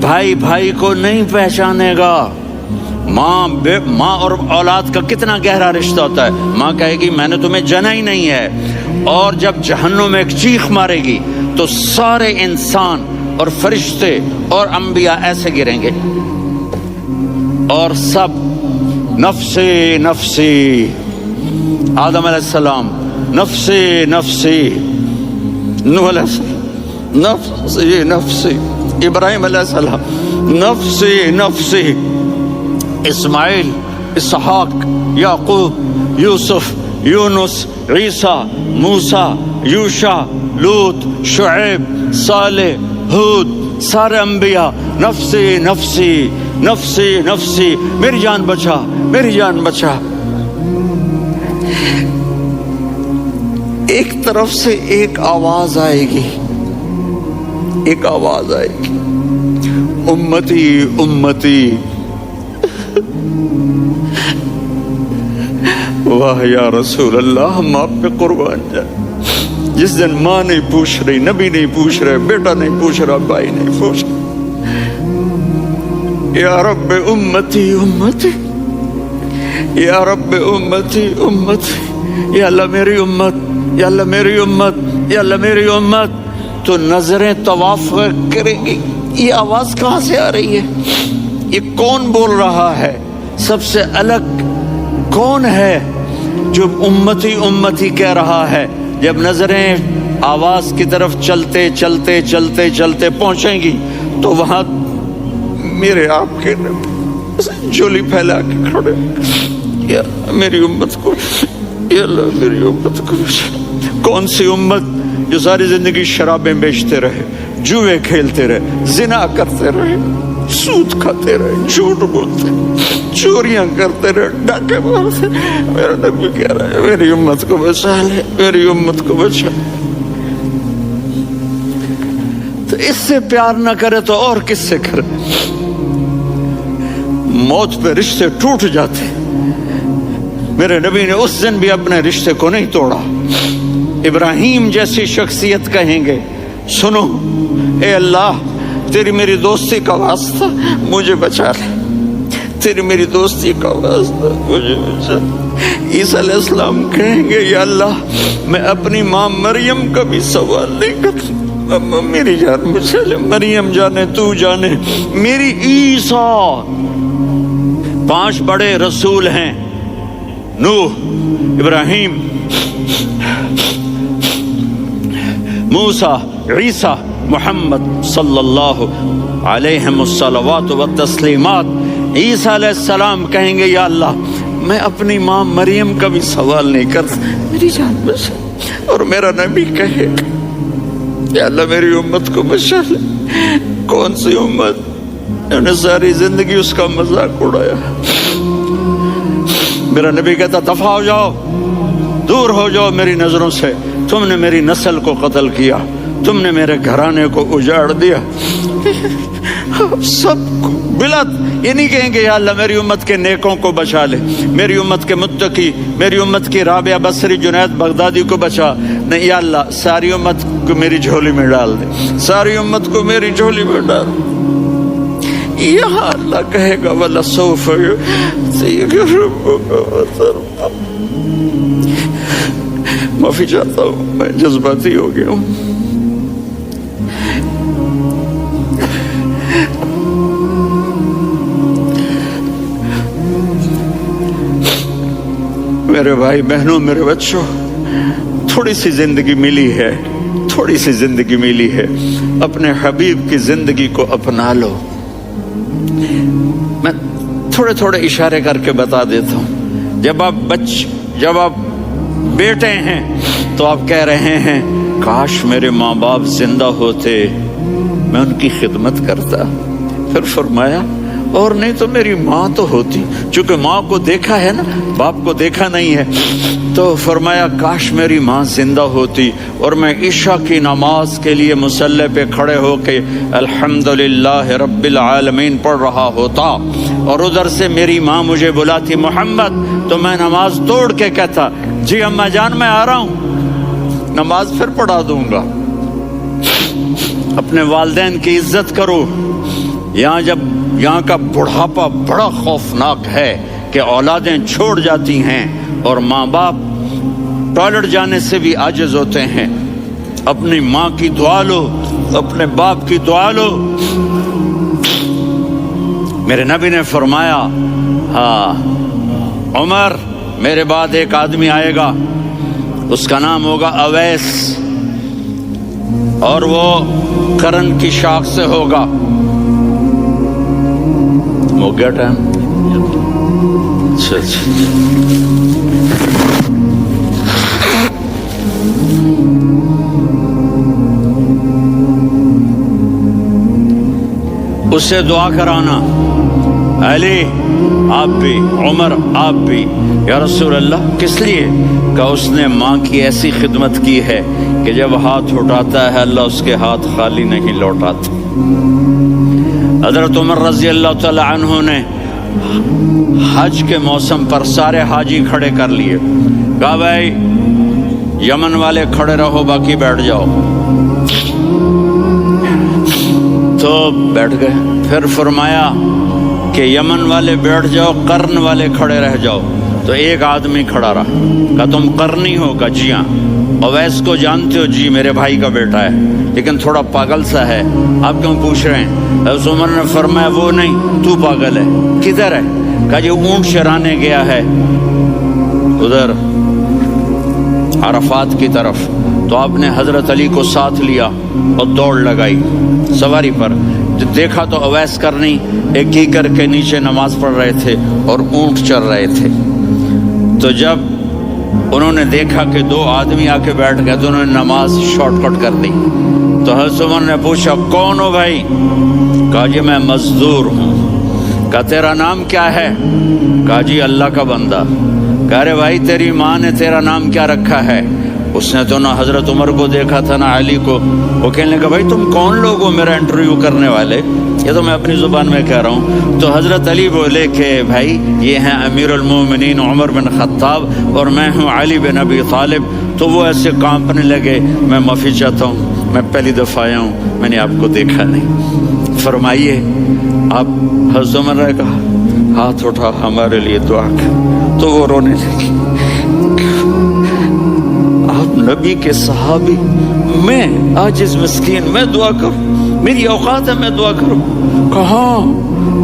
S1: بھائی بھائی کو نہیں پہچانے گا۔ ماں اور اولاد کا کتنا گہرا رشتہ ہوتا ہے۔ ماں کہے گی میں نے تمہیں جنا ہی نہیں ہے، اور جب جہنم میں ایک چیخ مارے گی تو سارے انسان اور فرشتے اور انبیاء ایسے گریں گے اور سب نفسی نفسی، آدم علیہ السلام نفسی نفسی، نوح علیہ السلام نفسی نفسی، ابراہیم علیہ السلام نفسی نفسی، اسماعیل، اسحاق، یعقوب، یوسف، یونس، عیسیٰ، موسیٰ، یوشع، لوط، شعیب، صالح، ہود، سارے انبیاء نفسی نفسی نفسی نفسی، میری جان بچا میری جان بچا۔ ایک طرف سے ایک آواز آئے گی، ایک آواز آئے گی، امتی امتی۔ واہ یا رسول اللہ، ہم آپ پہ قربان جائیں۔ جس دن ماں نہیں پوچھ رہی، نبی نہیں پوچھ رہے، بیٹا نہیں پوچھ رہا، بھائی نہیں پوچھ رہا، یا رب امتی امتی، یا رب امتی امتی، یا اللہ میری امت، یا اللہ میری امت، یا اللہ میری امت۔ تو نظریں طواف کریں گی، یہ آواز کہاں سے آ رہی ہے؟ یہ کون بول رہا ہے؟ سب سے الگ کون ہے جو امتی امتی کہہ رہا ہے؟ جب نظریں آواز کی طرف چلتے چلتے چلتے چلتے پہنچیں گی تو وہاں میرے آپ کے جولی پھیلا کے کھڑے، یا میری امت کو، یا اللہ میری امت کو۔ کون سی امت جو ساری زندگی شرابیں بیچتے رہے، جوئے کھیلتے رہے، زنا کرتے رہے، سود کھاتے رہے، جھوٹ بولتے، چوریاں کرتے رہے، ڈاکے مارتے؟ میرا نبی کہہ رہا ہے میری امت کو بچا لے، میری امت کو بچا۔ تو اس سے پیار نہ کرے تو اور کس سے کرے؟ موت پہ رشتے ٹوٹ جاتے، میرے نبی نے اس دن بھی اپنے رشتے کو نہیں توڑا. ابراہیم جیسی شخصیت کہیں گے سنو اے اللہ تیری میری دوستی کا واسطہ مجھے بچا لے, تیری میری دوستی کا واسطہ مجھے بچا لے. عیسیٰ علیہ السلام کہیں گے یا اللہ میں اپنی ماں مریم کا بھی سوال نہیں کرتا, میری جان بچا لے, مریم جانے تو جانے میری عیسیٰ. 5 بڑے رسول ہیں, نوح, ابراہیم, موسیٰ, عیسیٰ, محمد صلی اللہ علیہ الصلوات والتسلیمات. عیسیٰ علیہ السلام کہیں گے یا اللہ میں اپنی ماں مریم کا بھی سوال نہیں کرتا, میری جان بچا. اور میرا نبی کہے یا اللہ میری امت کو بچا لے. کون سی امت؟ انہوں نے ساری زندگی اس کا مذاق اڑایا. میرا نبی کہتا دفع ہو جاؤ, دور ہو جاؤ میری نظروں سے, تم نے میری نسل کو قتل کیا, تم نے میرے گھرانے کو اجاڑ دیا. سب بلت یہ نہیں کہیں گے یا اللہ میری امت کے نیکوں کو بچا لے, میری امت کے متقی, میری امت کی رابعہ بصری, جنید بغدادی کو بچا. نہیں یا اللہ ساری امت کو میری جھولی میں ڈال دے, ساری امت کو میری جھولی میں ڈال. یہاں اللہ کہے گا وَلَسَوْفَ يُعْطِيكَ رَبُّكَ فَتَرْضَىٰ. معافی چاہتا ہوں میں جذباتی ہو گیا ہوں. میرے بھائی بہنوں, میرے بچوں, تھوڑی سی زندگی ملی ہے, تھوڑی سی زندگی ملی ہے, اپنے حبیب کی زندگی کو اپنا لو. میں تھوڑے تھوڑے اشارے کر کے بتا دیتا ہوں. جب آپ بیٹے ہیں تو آپ کہہ رہے ہیں کاش میرے ماں باپ زندہ ہوتے, میں ان کی خدمت کرتا. پھر فرمایا اور نہیں تو میری ماں تو ہوتی, چونکہ ماں کو دیکھا ہے نا, باپ کو دیکھا نہیں ہے. تو فرمایا کاش میری ماں زندہ ہوتی اور میں عشاء کی نماز کے لیے مصلی پہ کھڑے ہو کے الحمدللہ رب العالمین پڑھ رہا ہوتا, اور ادھر سے میری ماں مجھے بلاتی محمد, تو میں نماز توڑ کے کہتا جی اماں جان میں آ رہا ہوں, نماز پھر پڑھا دوں گا. اپنے والدین کی عزت کرو. یہاں کا بڑھاپا بڑا خوفناک ہے کہ اولادیں چھوڑ جاتی ہیں اور ماں باپ ٹوائلٹ جانے سے بھی عاجز ہوتے ہیں. اپنی ماں کی دعا لو, اپنے باپ کی دعا لو. میرے نبی نے فرمایا ہاں عمر میرے بعد ایک آدمی آئے گا, اس کا نام ہوگا اویس, اور وہ کرن کی شاخ سے ہوگا. ہو گیا ٹائم؟ اچھا. اس سے دعا کرانا, علی آپ بھی, عمر آپ بھی. یا رسول اللہ کس لیے؟ کہ اس نے ماں کی ایسی خدمت کی ہے کہ جب ہاتھ اٹھاتا ہے اللہ اس کے ہاتھ خالی نہیں لوٹاتا. حضرت عمر رضی اللہ تعالی عنہ نے حج کے موسم پر سارے حاجی کھڑے کر لیے, کہا بھائی یمن والے کھڑے رہو باقی بیٹھ جاؤ. تو بیٹھ گئے. پھر فرمایا کہ یمن والے بیٹھ جاؤ, قرن والے کھڑے رہ جاؤ. تو ایک آدمی کھڑا رہا, کہا تم قرنی ہو؟ کہا جی ہاں. اویس کو جانتے ہو؟ جی میرے بھائی کا بیٹا ہے لیکن تھوڑا پاگل سا ہے, آپ کیوں پوچھ رہے ہیں؟ حضرت عمر نے فرمایا وہ نہیں تو پاگل ہے. کدھر ہے؟ کہا جی اونٹ چرانے گیا ہے ادھر عرفات کی طرف. تو آپ نے حضرت علی کو ساتھ لیا اور دوڑ لگائی سواری پر. دیکھا تو اویس کرنی ایک ہی کر کے نیچے نماز پڑھ رہے تھے اور اونٹ چر رہے تھے. تو جب انہوں نے دیکھا کہ 2 آدمی آ کے بیٹھ گئے تو انہوں نے نماز شارٹ کٹ کر دی. تو حضرت عمر نے پوچھا کون ہو بھائی؟ کہا جی میں مزدور ہوں. کہا تیرا نام کیا ہے؟ کہا جی اللہ کا بندہ. کہا رے بھائی تیری ماں نے تیرا نام کیا رکھا ہے؟ اس نے تو نہ حضرت عمر کو دیکھا تھا نہ علی کو. وہ کہنے لگا بھائی تم کون لوگ ہو میرا انٹرویو کرنے والے؟ یہ تو میں اپنی زبان میں کہہ رہا ہوں. تو حضرت علی بولے کہ بھائی یہ ہیں امیر المومنین عمر بن خطاب اور میں ہوں علی بن ابی طالب. تو وہ ایسے کانپنے لگے. میں معافی چاہتا ہوں، میں پہلی دفعہ آیا ہوں، میں نے آپ کو دیکھا نہیں، فرمائیے آپ. حضرت عمر نے کہا ہاتھ اٹھا ہمارے لیے دعا کر. تو وہ رونے لگی. آپ نبی کے صحابی، میں عاجز مسکین، میں دعا کروں؟ میری اوقات ہے میں دعا کروں؟ کہاں،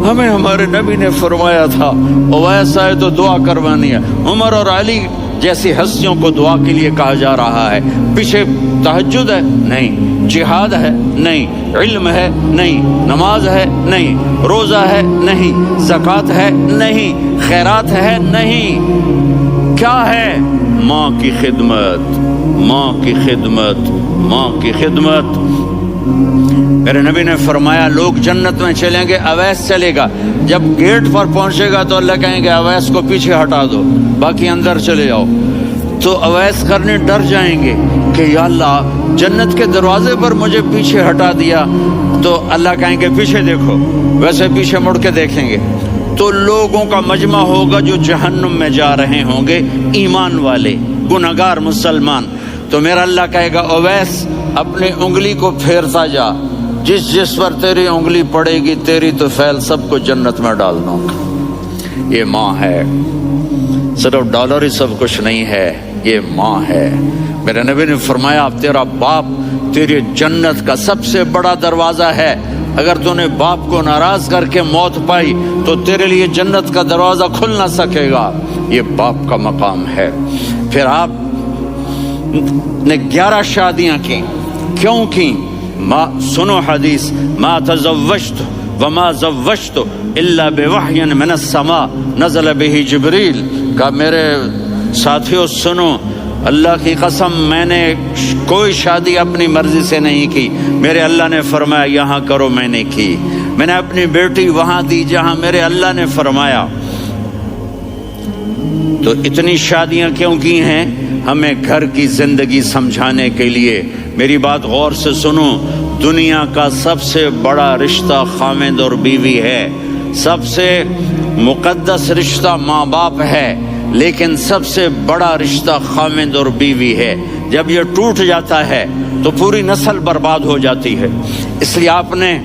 S1: ہمیں ہمارے نبی نے فرمایا تھا اویس آئے تو دعا کروانی ہے. عمر اور علی جیسی ہستیوں کو دعا کے لیے کہا جا رہا ہے. پیچھے تہجد ہے نہیں، جہاد ہے نہیں، علم ہے نہیں، نماز ہے نہیں، روزہ ہے نہیں، زکوٰۃ ہے نہیں، خیرات ہے نہیں. کیا ہے؟ ماں کی خدمت، ماں کی خدمت، ماں کی خدمت. میرے نبی نے فرمایا لوگ جنت میں چلیں گے، اویس چلے گا. جب گیٹ پر پہنچے گا تو اللہ کہیں گے اویس کو پیچھے ہٹا دو، باقی اندر چلے جاؤ. تو اویس کرنے ڈر جائیں گے کہ یا اللہ جنت کے دروازے پر مجھے پیچھے ہٹا دیا. تو اللہ کہیں گے پیچھے دیکھو، ویسے پیچھے مڑ کے دیکھیں گے تو لوگوں کا مجمع ہوگا جو جہنم میں جا رہے ہوں گے، ایمان والے، گنہگار مسلمان. تو میرا اللہ کہے گا اویس اپنی انگلی کو پھیرتا جا، جس جس پر تیری انگلی پڑے گی تیری تو فیل سب کو جنت میں ڈال دوں گا. یہ ماں ہے، صرف ڈالر ہی سب کچھ نہیں ہے، یہ ماں ہے. میرے نبی نے فرمایا اب تیرا باپ تیری جنت کا سب سے بڑا دروازہ ہے. اگر تو نے باپ کو ناراض کر کے موت پائی تو تیرے لیے جنت کا دروازہ کھل نہ سکے گا. یہ باپ کا مقام ہے. پھر آپ نے 11 شادیاں کی. کیوں کی؟ سنو حدیث، ما تزوجت وما زوجت الا بوحی من السماء نزل به جبریل. کہا میرے ساتھیوں سنو، اللہ کی قسم میں نے کوئی شادی اپنی مرضی سے نہیں کی. میرے اللہ نے فرمایا یہاں کرو، میں نے کی. میں نے اپنی بیٹی وہاں دی جہاں میرے اللہ نے فرمایا. تو اتنی شادیاں کیوں کی ہیں؟ ہمیں گھر کی زندگی سمجھانے کے لیے. میری بات غور سے سنو، دنیا کا سب سے بڑا رشتہ خاوند اور بیوی ہے. سب سے مقدس رشتہ ماں باپ ہے، لیکن سب سے بڑا رشتہ خاوند اور بیوی ہے. جب یہ ٹوٹ جاتا ہے تو پوری نسل برباد ہو جاتی ہے. اس لیے آپ نے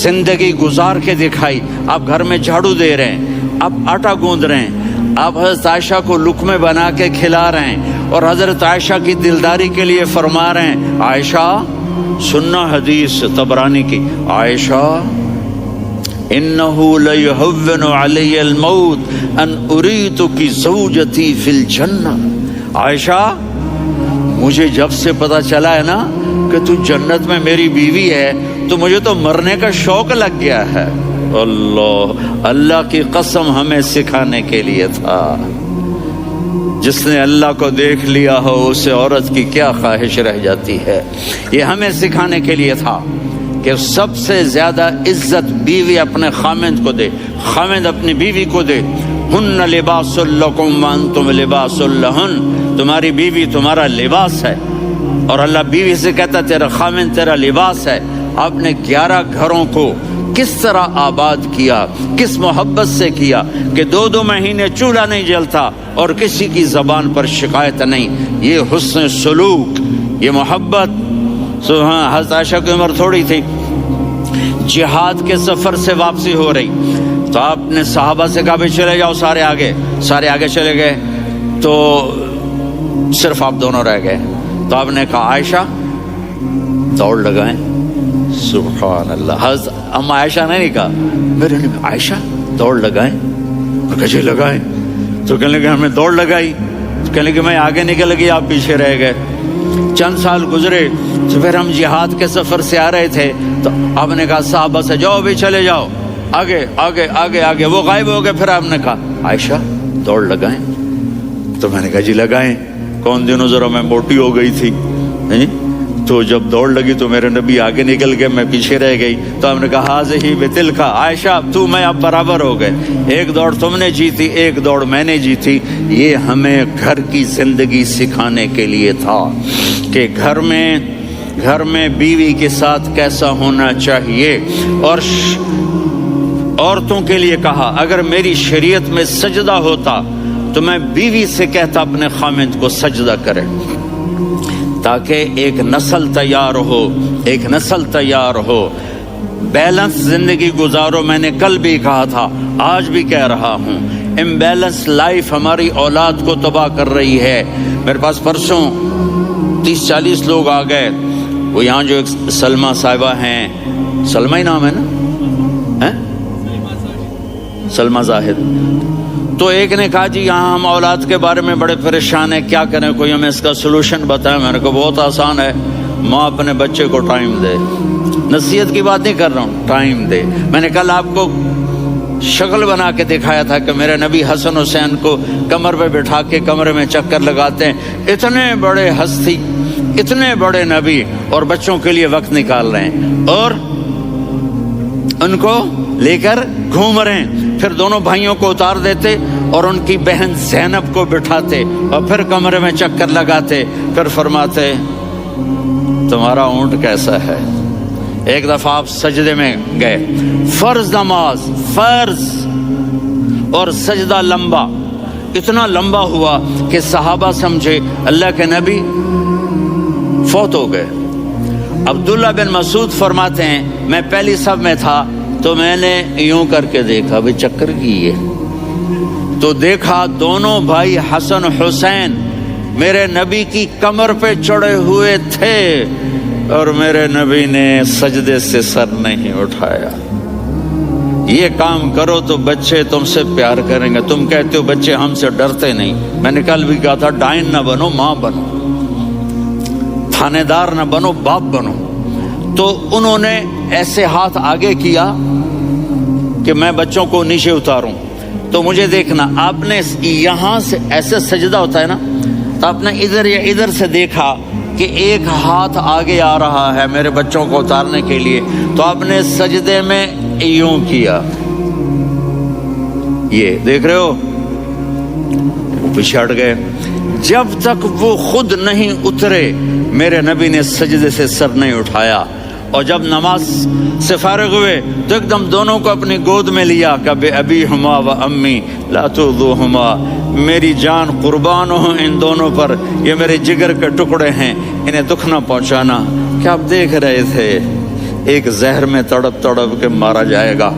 S1: زندگی گزار کے دکھائی. آپ گھر میں جھاڑو دے رہے ہیں، آپ آٹا گوندھ رہے ہیں، آپ حضرت عائشہ کو لقمے بنا کے کھلا رہے ہیں اور حضرت عائشہ کی دلداری کے لیے فرما رہے ہیں عائشہ سننا حدیث طبرانی کی، عائشہ انہو لیہون علی الموت ان اریتک زوجتی فی الجنہ. عائشہ مجھے جب سے پتا چلا ہے نا کہ تو جنت میں میری بیوی ہے تو مجھے تو مرنے کا شوق لگ گیا ہے. اللہ کی قسم ہمیں سکھانے کے لیے تھا. جس نے اللہ کو دیکھ لیا ہو اسے عورت کی کیا خواہش رہ جاتی ہے. یہ ہمیں سکھانے کے لیے تھا کہ سب سے زیادہ عزت بیوی اپنے خاوند کو دے، خاوند اپنی بیوی کو دے. ہن لباس لکم وانتم لباس لہن. تمہاری بیوی تمہارا لباس ہے اور اللہ بیوی سے کہتا تیرا خاوند تیرا لباس ہے. آپ نے 11 گھروں کو کس طرح آباد کیا، کس محبت سے کیا کہ 2 مہینے چولہا نہیں جلتا اور کسی کی زبان پر شکایت نہیں. یہ حسن سلوک، یہ محبت. ہاں حضرت عائشہ کی عمر تھوڑی تھی، جہاد کے سفر سے واپسی ہو رہی تو آپ نے صحابہ سے کہا بھی چلے جاؤ سارے آگے چلے گئے تو صرف آپ دونوں رہ گئے. تو آپ نے کہا عائشہ دوڑ لگائیں. سبحان اللہ. حضرت اما عائشہ نے نہیں کہا، میرے نے عائشہ دوڑ لگائیں. کجے لگائیں؟ تو کہنے لگے ہمیں دوڑ لگائی. تو کہنے لگے میں آگے نکل گئی آپ پیچھے رہ گئے. چند سال گزرے تو پھر ہم جہاد کے سفر سے آ رہے تھے تو آپ نے کہا صحابہ سے جاؤ بھی چلے جاؤ آگے آگے آگے آگے. وہ غائب ہو گئے. پھر آپ نے کہا عائشہ دوڑ لگائیں. تو میں نے کہا جی لگائیں. کون دنوں ذرا میں موٹی ہو گئی تھی. تو جب دوڑ لگی تو میرے نبی آگے نکل گئے، میں پیچھے رہ گئی، تو ہم نے کہا ہاذہ بتلک، عائشہ تو میں اب برابر ہو گئے، ایک دوڑ تم نے جیتی، ایک دوڑ میں نے جیتی۔ یہ ہمیں گھر کی زندگی سکھانے کے لیے تھا کہ گھر میں بیوی کے ساتھ کیسا ہونا چاہیے۔ اور عورتوں کے لیے کہا اگر میری شریعت میں سجدہ ہوتا تو میں بیوی سے کہتا اپنے خامند کو سجدہ کرے، تاکہ ایک نسل تیار ہو، بیلنس زندگی گزارو۔ میں نے کل بھی کہا تھا، آج بھی کہہ رہا ہوں، امبیلنس لائف ہماری اولاد کو تباہ کر رہی ہے۔ میرے پاس پرسوں 30-40 لوگ آ گئے، وہ یہاں جو ایک سلمہ صاحبہ ہیں، سلمہ ہی نام ہے نا، سلمہ زاہد، تو ایک نے کہا جی یہاں ہم اولاد کے بارے میں بڑے پریشان ہیں، کیا کریں، کوئی ہمیں اس کا سلوشن بتائیں۔ میں نے کہا بہت آسان ہے، ماں اپنے بچے کو ٹائم دے، نصیحت کی بات نہیں کر رہا ہوں، ٹائم دے۔ میں نے کل آپ کو شکل بنا کے دکھایا تھا کہ میرے نبی حسن حسین کو کمر پہ بٹھا کے کمرے میں چکر لگاتے ہیں، اتنے بڑے ہستی، اتنے بڑے نبی، اور بچوں کے لیے وقت نکال رہے ہیں اور ان کو لے کر گھوم رہے ہیں۔ پھر دونوں بھائیوں کو اتار دیتے اور ان کی بہن زینب کو بٹھاتے اور پھر کمرے میں چکر لگاتے، پھر فرماتے تمہارا اونٹ کیسا ہے۔ ایک دفعہ آپ سجدے میں گئے، فرض نماز، فرض، اور سجدہ لمبا، اتنا لمبا ہوا کہ صحابہ سمجھے اللہ کے نبی فوت ہو گئے۔ عبداللہ بن مسعود فرماتے ہیں میں پہلی صف میں تھا تو میں نے یوں کر کے دیکھا، بھی چکر کیے، تو دیکھا دونوں بھائی حسن حسین میرے نبی کی کمر پہ چڑھے ہوئے تھے اور میرے نبی نے سجدے سے سر نہیں اٹھایا۔ یہ کام کرو تو بچے تم سے پیار کریں گے۔ تم کہتے ہو بچے ہم سے ڈرتے نہیں، میں نے کل بھی کہا تھا ڈائن نہ بنو، ماں بنو، تھانے دار نہ بنو، باپ بنو۔ تو انہوں نے ایسے ہاتھ آگے کیا کہ میں بچوں کو نیچے اتاروں، تو مجھے دیکھنا، آپ نے یہاں سے ایسے سجدہ ہوتا ہے نا، تو آپ نے ادھر یا ادھر سے دیکھا کہ ایک ہاتھ آگے آ رہا ہے میرے بچوں کو اتارنے کے لیے، تو آپ نے سجدے میں یوں کیا، یہ دیکھ رہے ہو، وہ پیچھے ہٹ گئے۔ جب تک وہ خود نہیں اترے میرے نبی نے سجدے سے سر نہیں اٹھایا۔ اور جب نماز سے فارغ ہوئے تو ایک دم دونوں کو اپنی گود میں لیا کہ بے ابی ہما و امی لا تؤذوہما، میری جان قربان ہو ان دونوں پر، یہ میرے جگر کے ٹکڑے ہیں، انہیں دکھ نہ پہنچانا۔ کیا آپ دیکھ رہے تھے ایک زہر میں تڑپ تڑپ کے مارا جائے گا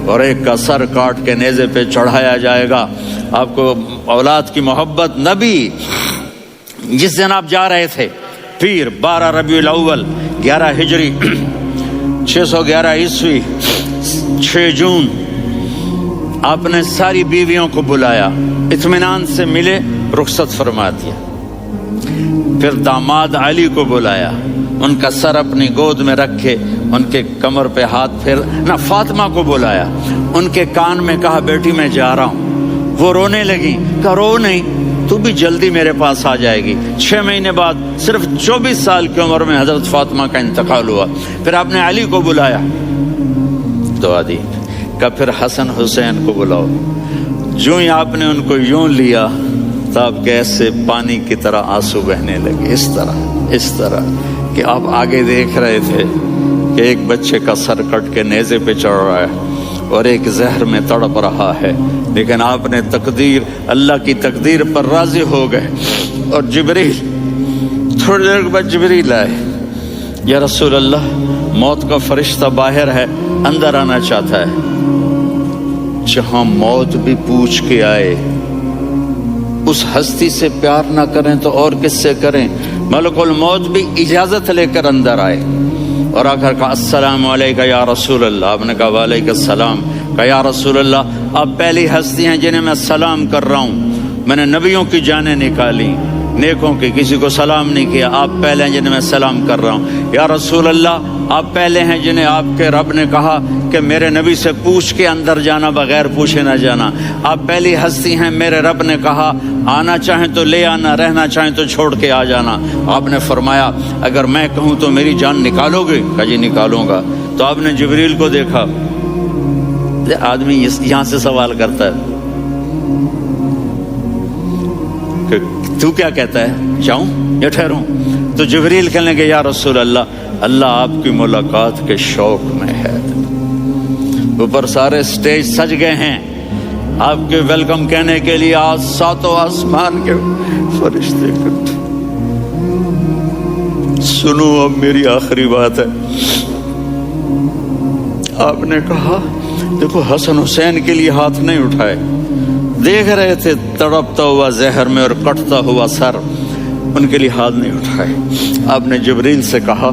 S1: اور ایک کا سر کاٹ کے نیزے پہ چڑھایا جائے گا۔ آپ کو اولاد کی محبت، نبی جس دن آپ جا رہے تھے پیر 12 ربیع الاول 11 ہجری 611 عیسوی 6 جون، آپ نے ساری بیویوں کو بلایا، اطمینان سے ملے، رخصت فرما دیا۔ پھر داماد علی کو بلایا، ان کا سر اپنی گود میں رکھے، ان کے کمر پہ ہاتھ پھیر نہ، فاطمہ کو بلایا، ان کے کان میں کہا بیٹی میں جا رہا ہوں۔ وہ رونے لگی، کہا رو نہیں، تو بھی جلدی میرے پاس آ جائے گی۔ 6 مہینے بعد صرف 24 سال کی عمر میں حضرت فاطمہ کا انتقال ہوا۔ پھر آپ نے علی کو بلایا، دعا دی، کہ پھر حسن حسین کو بلاؤ۔ جو ہی آپ نے ان کو یوں لیا تو آپ کے ایسے پانی کی طرح آنسو بہنے لگے، اس طرح کہ آپ آگے دیکھ رہے تھے کہ ایک بچے کا سر کٹ کے نیزے پہ چڑھ رہا ہے اور ایک زہر میں تڑپ رہا ہے، لیکن آپ نے تقدیر، اللہ کی تقدیر پر راضی ہو گئے۔ اور جبریل تھوڑی دیر کے بعد جبریل آئے، یا رسول اللہ موت کا فرشتہ باہر ہے، اندر آنا چاہتا ہے۔ جہاں موت بھی پوچھ کے آئے، اس ہستی سے پیار نہ کریں تو اور کس سے کریں؟ ملک الموت بھی اجازت لے کر اندر آئے اور آ کر کہا السلام علیکہ یا رسول اللہ۔ آپ نے کہا وعلیکم السلام۔ کہا یا رسول اللہ آپ پہلی ہستی ہیں جنہیں میں سلام کر رہا ہوں، میں نے نبیوں کی جانیں نکالی، نیکوں کی کسی کو سلام نہیں کیا، آپ پہلے ہیں جنہیں میں سلام کر رہا ہوں۔ یا رسول اللہ، آپ پہلے ہیں جنہیں آپ کے رب نے کہا کہ میرے نبی سے پوچھ کے اندر جانا، بغیر پوچھے نہ جانا۔ آپ پہلی ہستی ہیں، میرے رب نے کہا آنا چاہیں تو لے آنا، رہنا چاہیں تو چھوڑ کے آ جانا۔ آپ نے فرمایا اگر میں کہوں تو میری جان نکالو گے؟ کہا جی نکالوں گا۔ تو آپ نے جبریل کو دیکھا، آدمی یہاں سے سوال کرتا ہے کہ تو کیا کہتا ہے، جاؤں یا ٹھہروں؟ تو جبریل کہنے لگے یا رسول اللہ، اللہ آپ کی ملاقات کے شوق میں ہے۔ اوپر سارے سٹیج سج گئے ہیں آپ کے ویلکم کہنے کے لیے، آج ساتوں آسمان کے فرشتے کرتے۔ سنو اب میری آخری بات ہے۔ آپ نے کہا دیکھو حسن حسین کے لیے ہاتھ نہیں اٹھائے، دیکھ رہے تھے تڑپتا ہوا زہر میں اور کٹتا ہوا سر، ان کے لیے ہاتھ نہیں اٹھائے۔ آپ نے جبریل سے کہا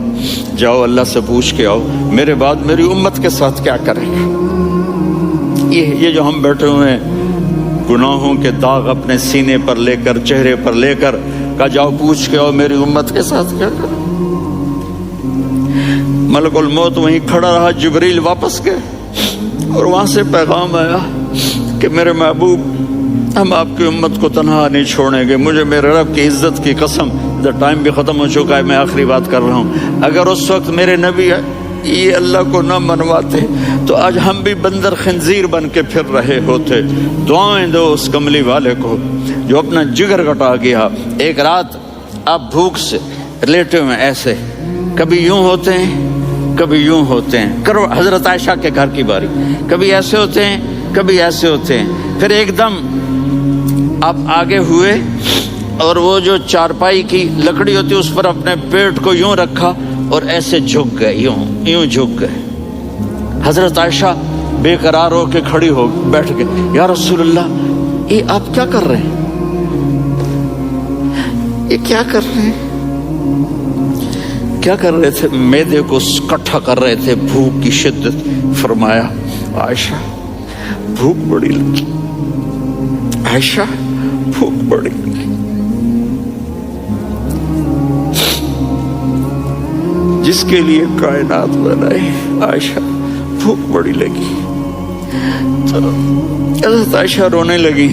S1: جاؤ اللہ سے پوچھ کے آؤ میرے بعد میری امت کے ساتھ کیا کریں گے۔ یہ جو ہم بیٹھے ہوئے ہیں گناہوں کے داغ اپنے سینے پر لے کر، چہرے پر لے کر، کہا جاؤ پوچھ کے آؤ میری امت کے ساتھ کیا کریں۔ ملک الموت وہیں کھڑا رہا، جبریل واپس گئے اور وہاں سے پیغام آیا کہ میرے محبوب ہم آپ کی امت کو تنہا نہیں چھوڑیں گے، مجھے میرے رب کی عزت کی قسم، ٹائم بھی ختم ہو چکا ہے، میں آخری بات کر رہا ہوں، اگر اس وقت میرے نبی یہ اللہ کو نہ منواتے تو آج ہم بھی بندر خنزیر بن کے پھر رہے ہوتے۔ دعائیں دو اس کملی والے کو جو اپنا جگر کٹا گیا۔ ایک رات آپ بھوک سے لیٹے ہوئے ایسے، کبھی یوں ہوتے ہیں کبھی یوں ہوتے ہیں، کرو حضرت عائشہ کے گھر کی باری، کبھی ایسے ہوتے ہیں کبھی ایسے ہوتے ہیں، پھر ایک دم آپ آگے ہوئے اور وہ جو چارپائی کی لکڑی ہوتی اس پر اپنے پیٹ کو یوں رکھا اور ایسے جھک گئے، یوں جھک گئے۔ حضرت عائشہ بے قرار ہو کے کھڑی ہو بیٹھ گئے، یا رسول اللہ یہ آپ کیا کر رہے ہیں، یہ کیا کر رہے ہیں؟ کیا کر رہے تھے؟ معدے کو کٹھا کر رہے تھے، بھوک کی شدت۔ فرمایا عائشہ بھوک بڑی لگی، عائشہ بھوک بڑی لگی، جس کے لیے کائنات بنائی، عائشہ بھوک بڑی لگی۔ تو حضرت عائشہ رونے لگی،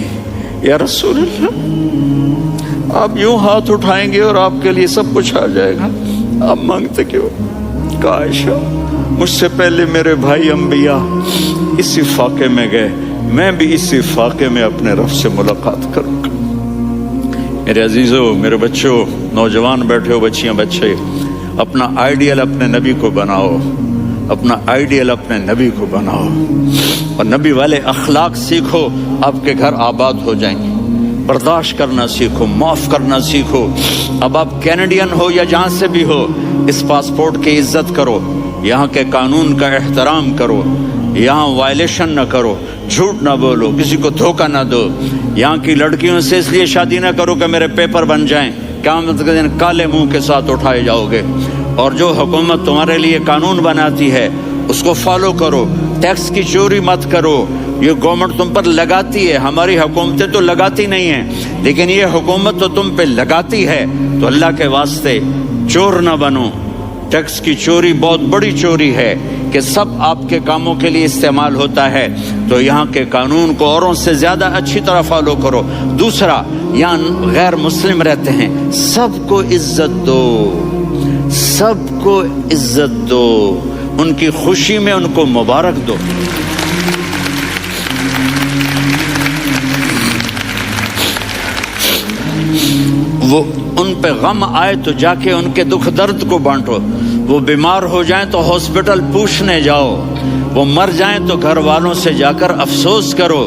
S1: یا رسول اللہ آپ یوں ہاتھ اٹھائیں گے اور آپ کے لیے سب کچھ آ جائے گا، آپ مانگتے کیوں؟ کہا عائشہ مجھ سے پہلے میرے بھائی انبیاء اسی فاقے میں گئے، میں بھی اسی فاقے میں اپنے رب سے ملاقات کروں گا۔ میرے عزیزوں، میرے بچوں، نوجوان بیٹھے ہو، بچیاں بچے، اپنا آئیڈیل اپنے نبی کو بناؤ، اپنا آئیڈیل اپنے نبی کو بناؤ اور نبی والے اخلاق سیکھو، آپ کے گھر آباد ہو جائیں گے۔ برداشت کرنا سیکھو، معاف کرنا سیکھو۔ اب آپ کینیڈین ہو یا جہاں سے بھی ہو، اس پاسپورٹ کی عزت کرو، یہاں کے قانون کا احترام کرو، یہاں وائلیشن نہ کرو، جھوٹ نہ بولو، کسی کو دھوکہ نہ دو، یہاں کی لڑکیوں سے اس لیے شادی نہ کرو کہ میرے پیپر بن جائیں، قیامت کے دن کالے منہ کے ساتھ اٹھائے جاؤ گے۔ اور جو حکومت تمہارے لیے قانون بناتی ہے اس کو فالو کرو، ٹیکس کی چوری مت کرو، یہ گورنمنٹ تم پر لگاتی ہے، ہماری حکومتیں تو لگاتی نہیں ہیں لیکن یہ حکومت تو تم پہ لگاتی ہے، تو اللہ کے واسطے چور نہ بنو۔ ٹیکس کی چوری بہت بڑی چوری ہے کہ سب آپ کے کاموں کے لیے استعمال ہوتا ہے، تو یہاں کے قانون کو اوروں سے زیادہ اچھی طرح فالو کرو۔ دوسرا، یہاں غیر مسلم رہتے ہیں، سب کو عزت دو، سب کو عزت دو، ان کی خوشی میں ان کو مبارک دو۔ وہ ان پہ غم آئے تو جا کے ان کے دکھ درد کو بانٹو، وہ بیمار ہو جائیں تو ہاسپٹل پوچھنے جاؤ، وہ مر جائیں تو گھر والوں سے جا کر افسوس کرو،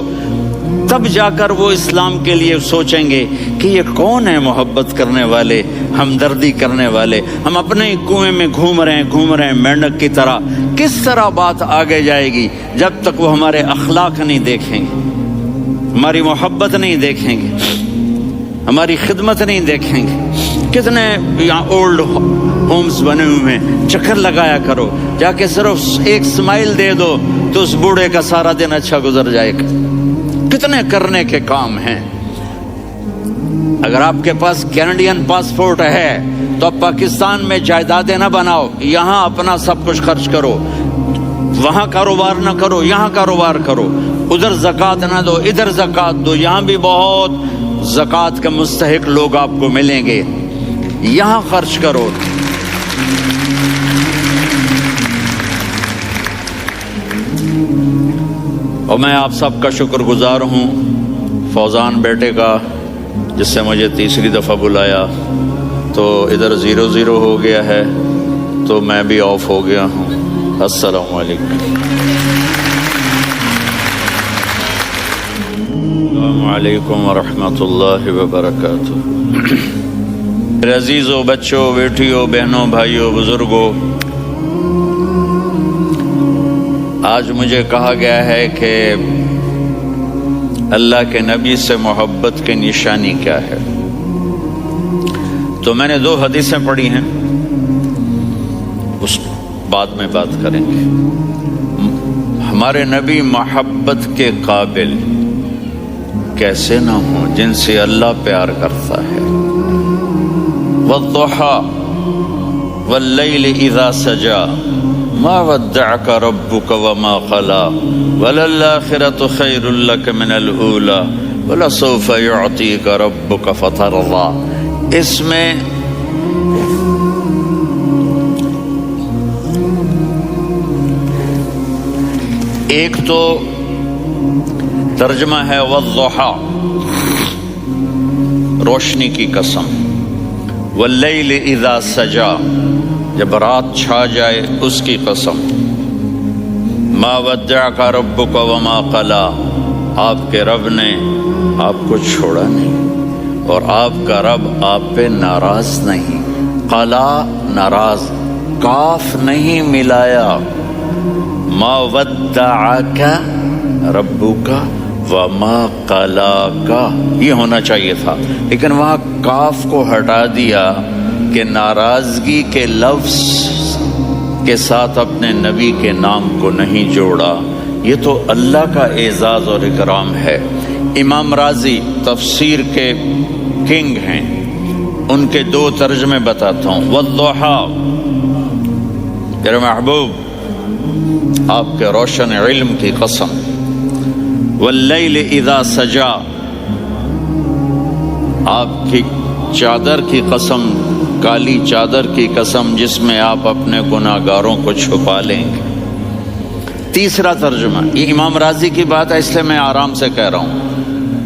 S1: تب جا کر وہ اسلام کے لیے سوچیں گے کہ یہ کون ہے محبت کرنے والے، ہمدردی کرنے والے۔ ہم اپنے ہی کنویں میں گھوم رہے ہیں مینڈک کی طرح، کس طرح بات آگے جائے گی جب تک وہ ہمارے اخلاق نہیں دیکھیں گے، ہماری محبت نہیں دیکھیں گے، ہماری خدمت نہیں دیکھیں گے۔ کتنے یہاں اولڈ ہومز بنے ہوئے ہیں، چکر لگایا کرو، جا کے صرف ایک سمائل دے دو تو اس بوڑھے کا سارا دن اچھا گزر جائے گا۔ کتنے کرنے کے کام ہیں۔ اگر آپ کے پاس کینیڈین پاسپورٹ ہے تو پاکستان میں جائیدادیں نہ بناؤ، یہاں اپنا سب کچھ خرچ کرو، وہاں کاروبار نہ کرو، یہاں کاروبار کرو، ادھر زکوٰۃ نہ دو، ادھر زکوٰۃ دو، یہاں بھی بہت زکوٰۃ کے مستحق لوگ آپ کو ملیں گے، یہاں خرچ کرو۔ اور میں آپ سب کا شکر گزار ہوں، فوزان بیٹے کا، جس سے مجھے تیسری دفعہ بلایا، تو ادھر 0-0 ہو گیا ہے تو میں بھی آف ہو گیا ہوں۔ السلام علیکم۔ السلام علیکم ورحمۃ اللہ وبرکاتہ۔ میرے عزیزوں، بچوں، بیٹیوں، بہنوں، بھائیوں، بزرگوں، آج مجھے کہا گیا ہے کہ اللہ کے نبی سے محبت کی نشانی کیا ہے، تو میں نے 2 حدیثیں پڑھی ہیں، اس بعد میں بات کریں گے۔ ہمارے نبی محبت کے قابل کیسے نہ ہوں جن سے اللہ پیار کرتا ہے۔ والضحى واللیل اذا سجا ما ودعك ربك وما قلى وللآخرة خير لك من الأولى ولسوف يعطيك ربك فترضى۔ اس میں ایک تو ترجمہ ہے والضحى، روشنی کی قسم، واللیل اذا سجا، جب رات چھا جائے اس کی قسم، ما ودعک ربک وما قلی، آپ کے رب نے آپ کو چھوڑا نہیں اور آپ کا رب آپ پہ ناراض نہیں۔ قلا ناراض، کاف نہیں ملایا، ما ودعک ربک وما قلاک، یہ ہونا چاہیے تھا، لیکن وہاں کاف کو ہٹا دیا کہ ناراضگی کے لفظ کے ساتھ اپنے نبی کے نام کو نہیں جوڑا۔ یہ تو اللہ کا اعزاز اور اکرام ہے۔ امام راضی تفسیر کے کنگ ہیں، ان کے 2 ترجمے بتاتا ہوں۔ والضحى، میرے محبوب آپ کے روشن علم کی قسم، واللیل اذا سجا، آپ کی چادر کی قسم، کالی چادر کی قسم جس میں آپ اپنے گناہگاروں کو چھپا لیں گے۔ تیسرا ترجمہ، یہ امام راضی کی بات ہے اس لیے میں آرام سے کہہ رہا ہوں۔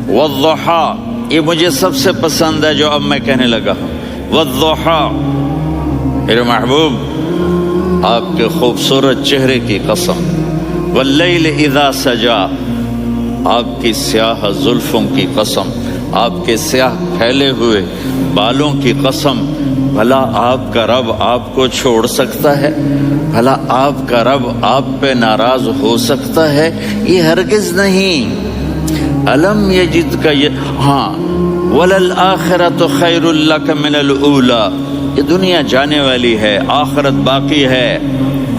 S1: والضحى، یہ مجھے سب سے پسند ہے جو اب میں کہنے لگا ہوں۔ والضحى، میرے محبوب آپ کے خوبصورت چہرے کی قسم، واللیل اذا سجا، آپ کی سیاہ زلفوں کی قسم، آپ کے سیاہ پھیلے ہوئے بالوں کی قسم، بھلا آپ کا رب آپ کو چھوڑ سکتا ہے؟ بھلا آپ کا رب آپ پہ ناراض ہو سکتا ہے؟ یہ ہرگز نہیں۔ الم یجد کا ہاں، وللآخرۃ خیر لک من الاولی، یہ دنیا جانے والی ہے، آخرت باقی ہے۔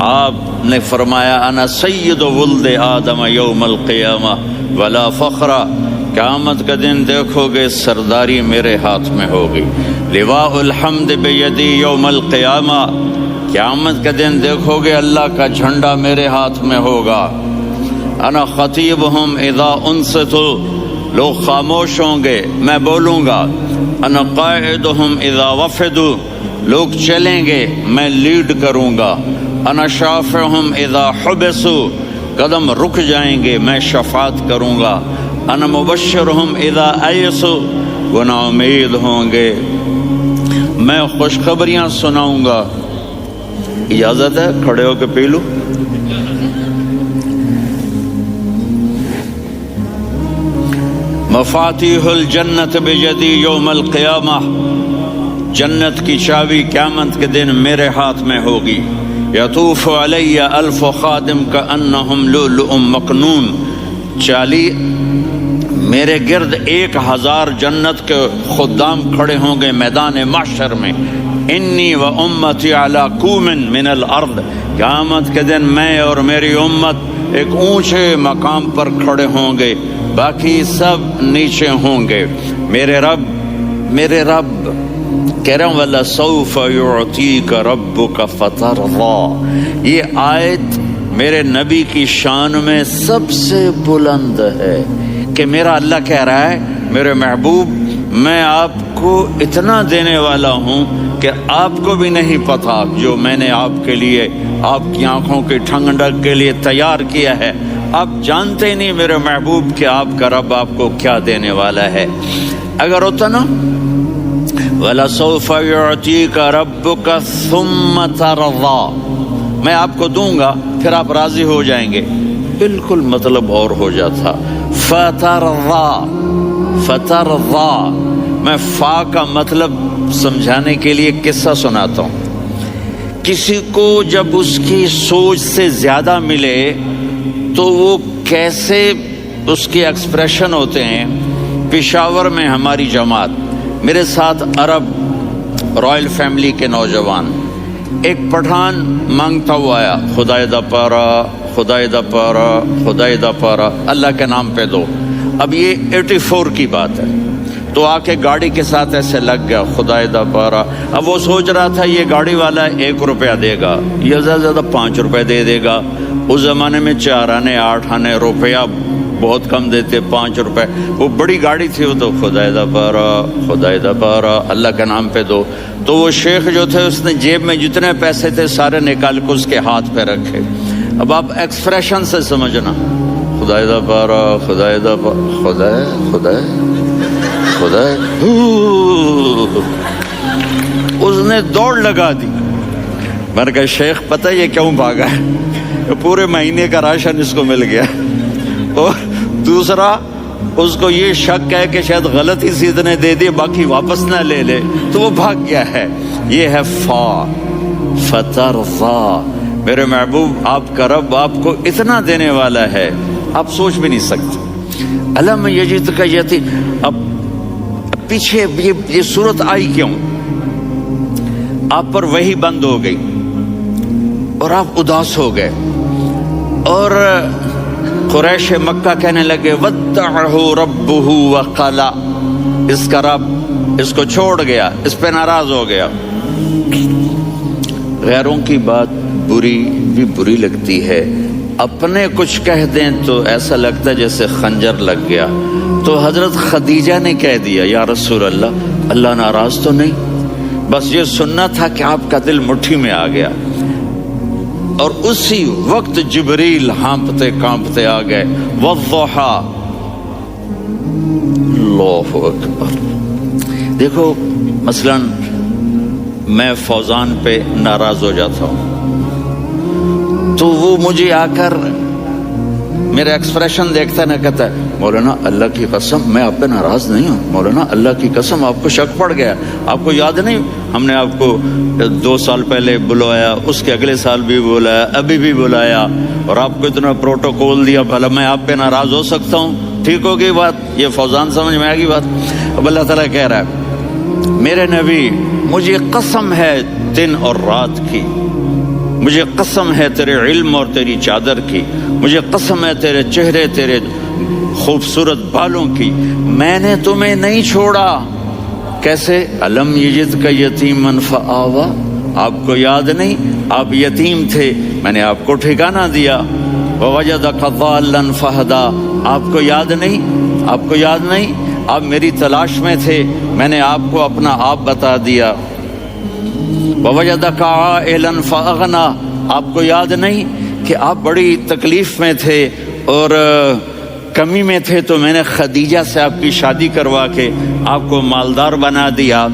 S1: آپ نے فرمایا انا سید ولد آدم یوم القیامہ ولا فخر، قیامت کا دن دیکھو گے سرداری میرے ہاتھ میں ہوگی۔ لواء الحمد بیدی یوم القیامہ، قیامت کا دن دیکھو گے اللہ کا جھنڈا میرے ہاتھ میں ہوگا۔ انا خطیبہم اذا انصتوا، لوگ خاموش ہوں گے میں بولوں گا۔ انا قائدہم اذا وفدوا، لوگ چلیں گے میں لیڈ کروں گا۔ انا شافعہم اذا حبسوا، قدم رک جائیں گے میں شفاعت کروں گا۔ انا مبشرہم اذا ایسوا، وہ نا امید ہوں گے میں خوشخبریاں سناؤں گا۔ اجازت ہے کھڑے ہو کے پی لوں؟ مفاتیح الجنت بیدی یوم القیامہ، جنت کی چابی قیامت کے دن میرے ہاتھ میں ہوگی۔ یطوف علی الف خادم کانہم لؤلؤ مکنون، میرے گرد 1000 جنت کے خدام کھڑے ہوں گے میدان محشر میں۔ انی و امتی علی کوم من الارض، قیامت کے دن میں اور میری امت ایک اونچے مقام پر کھڑے ہوں گے، باقی سب نیچے ہوں گے۔ میرے رب میرے رب کہہ رہا ہوں وَلَا سَوْفَ يُعْطِيكَ رَبُّكَ فَتَرْضَىٰ، یہ آیت میرے نبی کی شان میں سب سے بلند ہے کہ میرا اللہ کہہ رہا ہے میرے محبوب میں آپ کو اتنا دینے والا ہوں کہ آپ کو بھی نہیں پتا جو میں نے آپ کے لیے آپ کی آنکھوں کی ٹھنڈک کے لیے تیار کیا ہے، آپ جانتے ہی نہیں میرے محبوب کہ آپ کا رب آپ کو کیا دینے والا ہے۔ اگر ہوتا نا وَلَسَوْفَ يُعْطِيكَ رَبُّكَ ثُمَّ تَرْضَىٰ، میں آپ کو دوں گا پھر آپ راضی ہو جائیں گے، بالکل مطلب اور ہو جاتا فَتَرْضَىٰ فَتَرْضَىٰ۔ میں فا کا مطلب سمجھانے کے لیے قصہ سناتا ہوں۔ کسی کو جب اس کی سوچ سے زیادہ ملے تو وہ کیسے اس کے ایکسپریشن ہوتے ہیں۔ پشاور میں ہماری جماعت، میرے ساتھ عرب رائل فیملی کے نوجوان، ایک پٹھان مانگتا ہوا آیا خدائے دا پارا خدائے دا پارا خدائے دا پارا، اللہ کے نام پہ دو۔ اب یہ 84 کی بات ہے، تو آ کے گاڑی کے ساتھ ایسے لگ گیا خدائے دا پارا۔ اب وہ سوچ رہا تھا یہ گاڑی والا 1 روپیہ دے گا، یہ زیادہ زیادہ 5 روپے دے گا۔ اس زمانے میں 4 آنے 8 آنے روپیہ بہت کم دیتے، 5 روپے، وہ بڑی گاڑی تھی، وہ تو خدائے دا پارا خدائے دا پارا اللہ کے نام پہ دو۔ تو وہ شیخ جو تھے اس نے جیب میں جتنے پیسے تھے سارے نکال کے اس کے ہاتھ پہ رکھے۔ اب آپ ایکسپریشن سے سمجھنا، خدائے دا پارا خدائے دا پارا خدائے خدائے خدائے، اس نے دوڑ لگا دی۔ میں نے کہا شیخ پتہ یہ کیوں بھاگا ہے؟ پورے مہینے کا راشن اس کو مل گیا، اور دوسرا اس کو یہ شک ہے کہ شاید غلطی سے اتنے دے دے باقی واپس نہ لے لے، تو وہ بھاگ گیا ہے۔ یہ ہے فا فترضا، میرے محبوب آپ کا رب آپ کو اتنا دینے والا ہے آپ سوچ بھی نہیں سکتے۔ الم یجدک یتیم، اب پیچھے یہ صورت آئی کیوں؟ آپ پر وحی بند ہو گئی اور آپ اداس ہو گئے، اور قریش مکہ کہنے لگے وَدَّعَهُ رَبُّهُ وَقَلَا، اس کا رب اس کو چھوڑ گیا، اس پہ ناراض ہو گیا۔ غیروں کی بات بری بھی بری لگتی ہے، اپنے کچھ کہہ دیں تو ایسا لگتا ہے جیسے خنجر لگ گیا۔ تو حضرت خدیجہ نے کہہ دیا یا رسول اللہ، اللہ ناراض تو نہیں؟ بس یہ سننا تھا کہ آپ کا دل مٹھی میں آ گیا۔ اور اسی وقت جبریل ہانپتے کانپتے آ گئے، والضحیٰ، اللہ اکبر۔ دیکھو مثلا میں فوزان پہ ناراض ہو جاتا ہوں تو وہ مجھے آ کر میرا ایکسپریشن دیکھتا ہے نا، کہتا ہے مولانا اللہ کی قسم میں آپ پہ ناراض نہیں ہوں، مولانا اللہ کی قسم آپ کو شک پڑ گیا، آپ کو یاد نہیں ہم نے آپ کو 2 سال پہلے بلایا، اس کے اگلے سال بھی بلایا، ابھی بھی بلایا، اور آپ کو اتنا پروٹوکول دیا، بھلا میں آپ پہ ناراض ہو سکتا ہوں؟ ٹھیک ہوگی بات، یہ فوزان سمجھ میں آ گئی بات۔ اب اللہ تعالیٰ کہہ رہا ہے میرے نبی مجھے قسم ہے دن اور رات کی، مجھے قسم ہے تیرے علم اور تیری چادر کی، مجھے قسم ہے تیرے چہرے تیرے خوبصورت بالوں کی، میں نے تمہیں نہیں چھوڑا۔ کیسے؟ الم یجدک یتیما فآویٰ، آپ کو یاد نہیں آپ یتیم تھے، میں نے آپ کو ٹھکانہ دیا۔ ووجدک ضالا فہدیٰ، آپ کو یاد نہیں آپ کو یاد نہیں آپ میری تلاش میں تھے، میں نے آپ کو اپنا آپ بتا دیا۔ ووجدک عائلا فاغنیٰ، آپ کو یاد نہیں کہ آپ بڑی تکلیف میں تھے اور کمی میں تھے، تو میں نے خدیجہ سے آپ کی شادی کروا کے آپ کو مالدار بنا دیا۔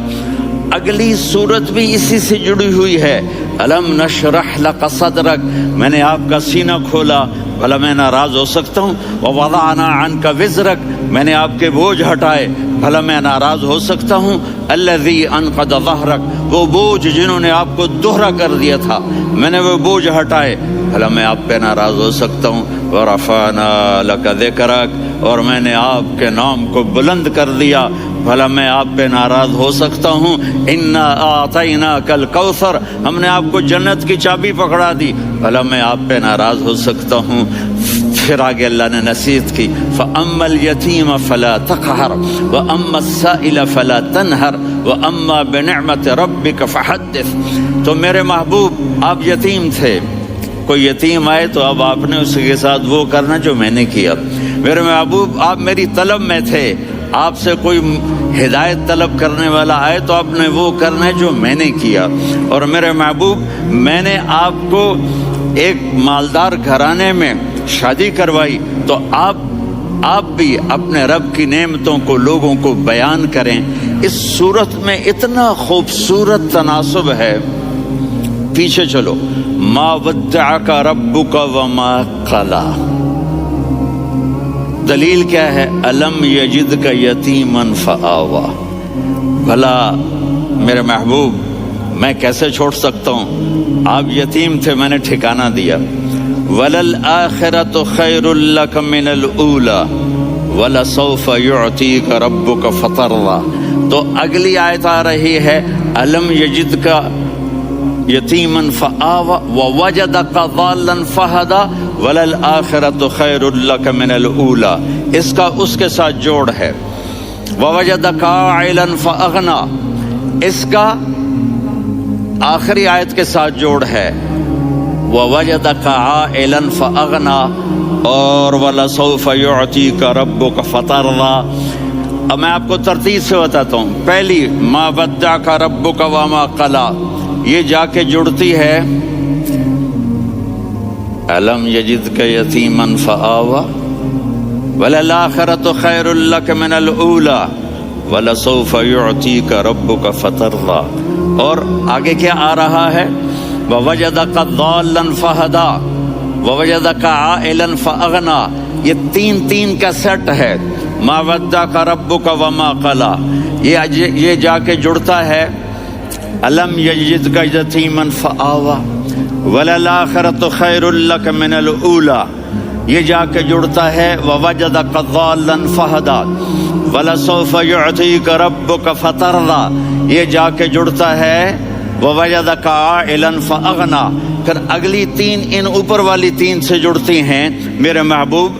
S1: اگلی صورت بھی اسی سے جڑی ہوئی ہے، الم نشرح لک صدرک، میں نے آپ کا سینہ کھولا، بھلا میں ناراض ہو سکتا ہوں؟ ووضعنا عنک وزرک، میں نے آپ کے بوجھ ہٹائے، بھلا میں ناراض ہو سکتا ہوں؟ الذی انقض ظہرک، وہ بوجھ جنہوں نے آپ کو دوہرا کر دیا تھا، میں نے وہ بوجھ ہٹائے، بھلا میں آپ پہ ناراض ہو سکتا ہوں؟ ورفعنا لک ذکرک، اور میں نے آپ کے نام کو بلند کر دیا، بھلا میں آپ پہ ناراض ہو سکتا ہوں؟ انا اعطیناک الکوثر، ہم نے آپ کو جنت کی چابی پکڑا دی، بھلا میں آپ پہ ناراض ہو سکتا ہوں؟ پھر آگے اللہ نے نصیحت کی فَأَمَّا الْيَتِيمَ فَلَا تَقْهَرْ وَأَمَّا السَّائِلَ فَلَا تَنْهَرْ وَأَمَّا بِنِعْمَةِ رَبِّكَ فَحَدِّثْ۔ تو میرے محبوب آپ یتیم تھے، کوئی یتیم آئے تو اب آپ نے اس کے ساتھ وہ کرنا جو میں نے کیا۔ میرے محبوب آپ میری طلب میں تھے، آپ سے کوئی ہدایت طلب کرنے والا آئے تو آپ نے وہ کرنا ہے جو میں نے کیا۔ اور میرے محبوب میں نے آپ کو ایک مالدار گھرانے میں شادی کروائی تو آپ بھی اپنے رب کی نعمتوں کو لوگوں کو بیان کریں۔ اس صورت میں اتنا خوبصورت تناسب ہے، پیچھے چلو، ما ودعک ربک وما قلی، دلیل کیا ہے؟ الم یجدک یتیما فآوی۔ بھلا میرے محبوب میں کیسے چھوڑ سکتا ہوں؟ آپ یتیم تھے، میں نے ٹھکانہ دیا۔ وَلَلْآخِرَةُ خَيْرٌ لَكَ مِنَ الْأُولَى وَلَسَوْفَ يُعْطِيكَ رَبُّكَ فَتَرْضَىٰ۔ تو اگلی آیت آ رہی ہے الم یجدک یتیما فآوی ووجدک ضالا فہدی وَلَلْآخِرَةُ خَيْرٌ لَكَ مِنَ الْأُولَى، اس کا اس کے ساتھ جوڑ ہے۔ وَوَجَدَكَ عَائِلًا فَأَغْنَىٰ، اس کا آخری آیت کے ساتھ جوڑ ہے۔ وَوَجَدَكَ عَائِلًا فَأَغْنَىٰ اور وَلَسَوْفَ يُعْطِيكَ رَبُّكَ فَتَرْضَىٰ۔ اب میں آپ کو ترتیب سے بتاتا ہوں۔ پہلی مَا وَدَّعَكَ رَبُّكَ وَمَا قَلَىٰ، یہ جا کے جڑتی ہے الم یجدک یتیما فآوی وَلَلْآخِرَةُ خَيْرٌ لَكَ مِنَ الْأُولَىٰ وَلَسَوْفَ يُعْطِيكَ رَبُّكَ فَتَرْضَىٰ۔ اور آگے کیا آ رہا ہے؟ وَوَجَدَكَ ضَالًّا فَہَدَىٰ وَوَجَدَكَ عَائِلًا فَأَغْنَىٰ، یہ تین کا سیٹ ہے۔ مَا وَدَّعَكَ رَبُّكَ وَمَا قَلَىٰ، یہ جا کے جڑتا ہے الم یجدک یتیما فآوی وَلَلْآخِرَةُ خَيْرٌ لَكَ مِنَ الْأُولَىٰ، یہ جا کے جڑتا ہے وَوَجَدَكَ ضَالًّا فَہَدَىٰ وَلَسَوْفَ يُعْطِيكَ رَبُّكَ فَتَرْضَىٰ، یہ جا کے جڑتا ہے وَوَجَدَكَ عَائِلًا فَأَغْنَىٰ۔ پھر اگلی تین ان اوپر والی تین سے جڑتی ہیں میرے محبوب۔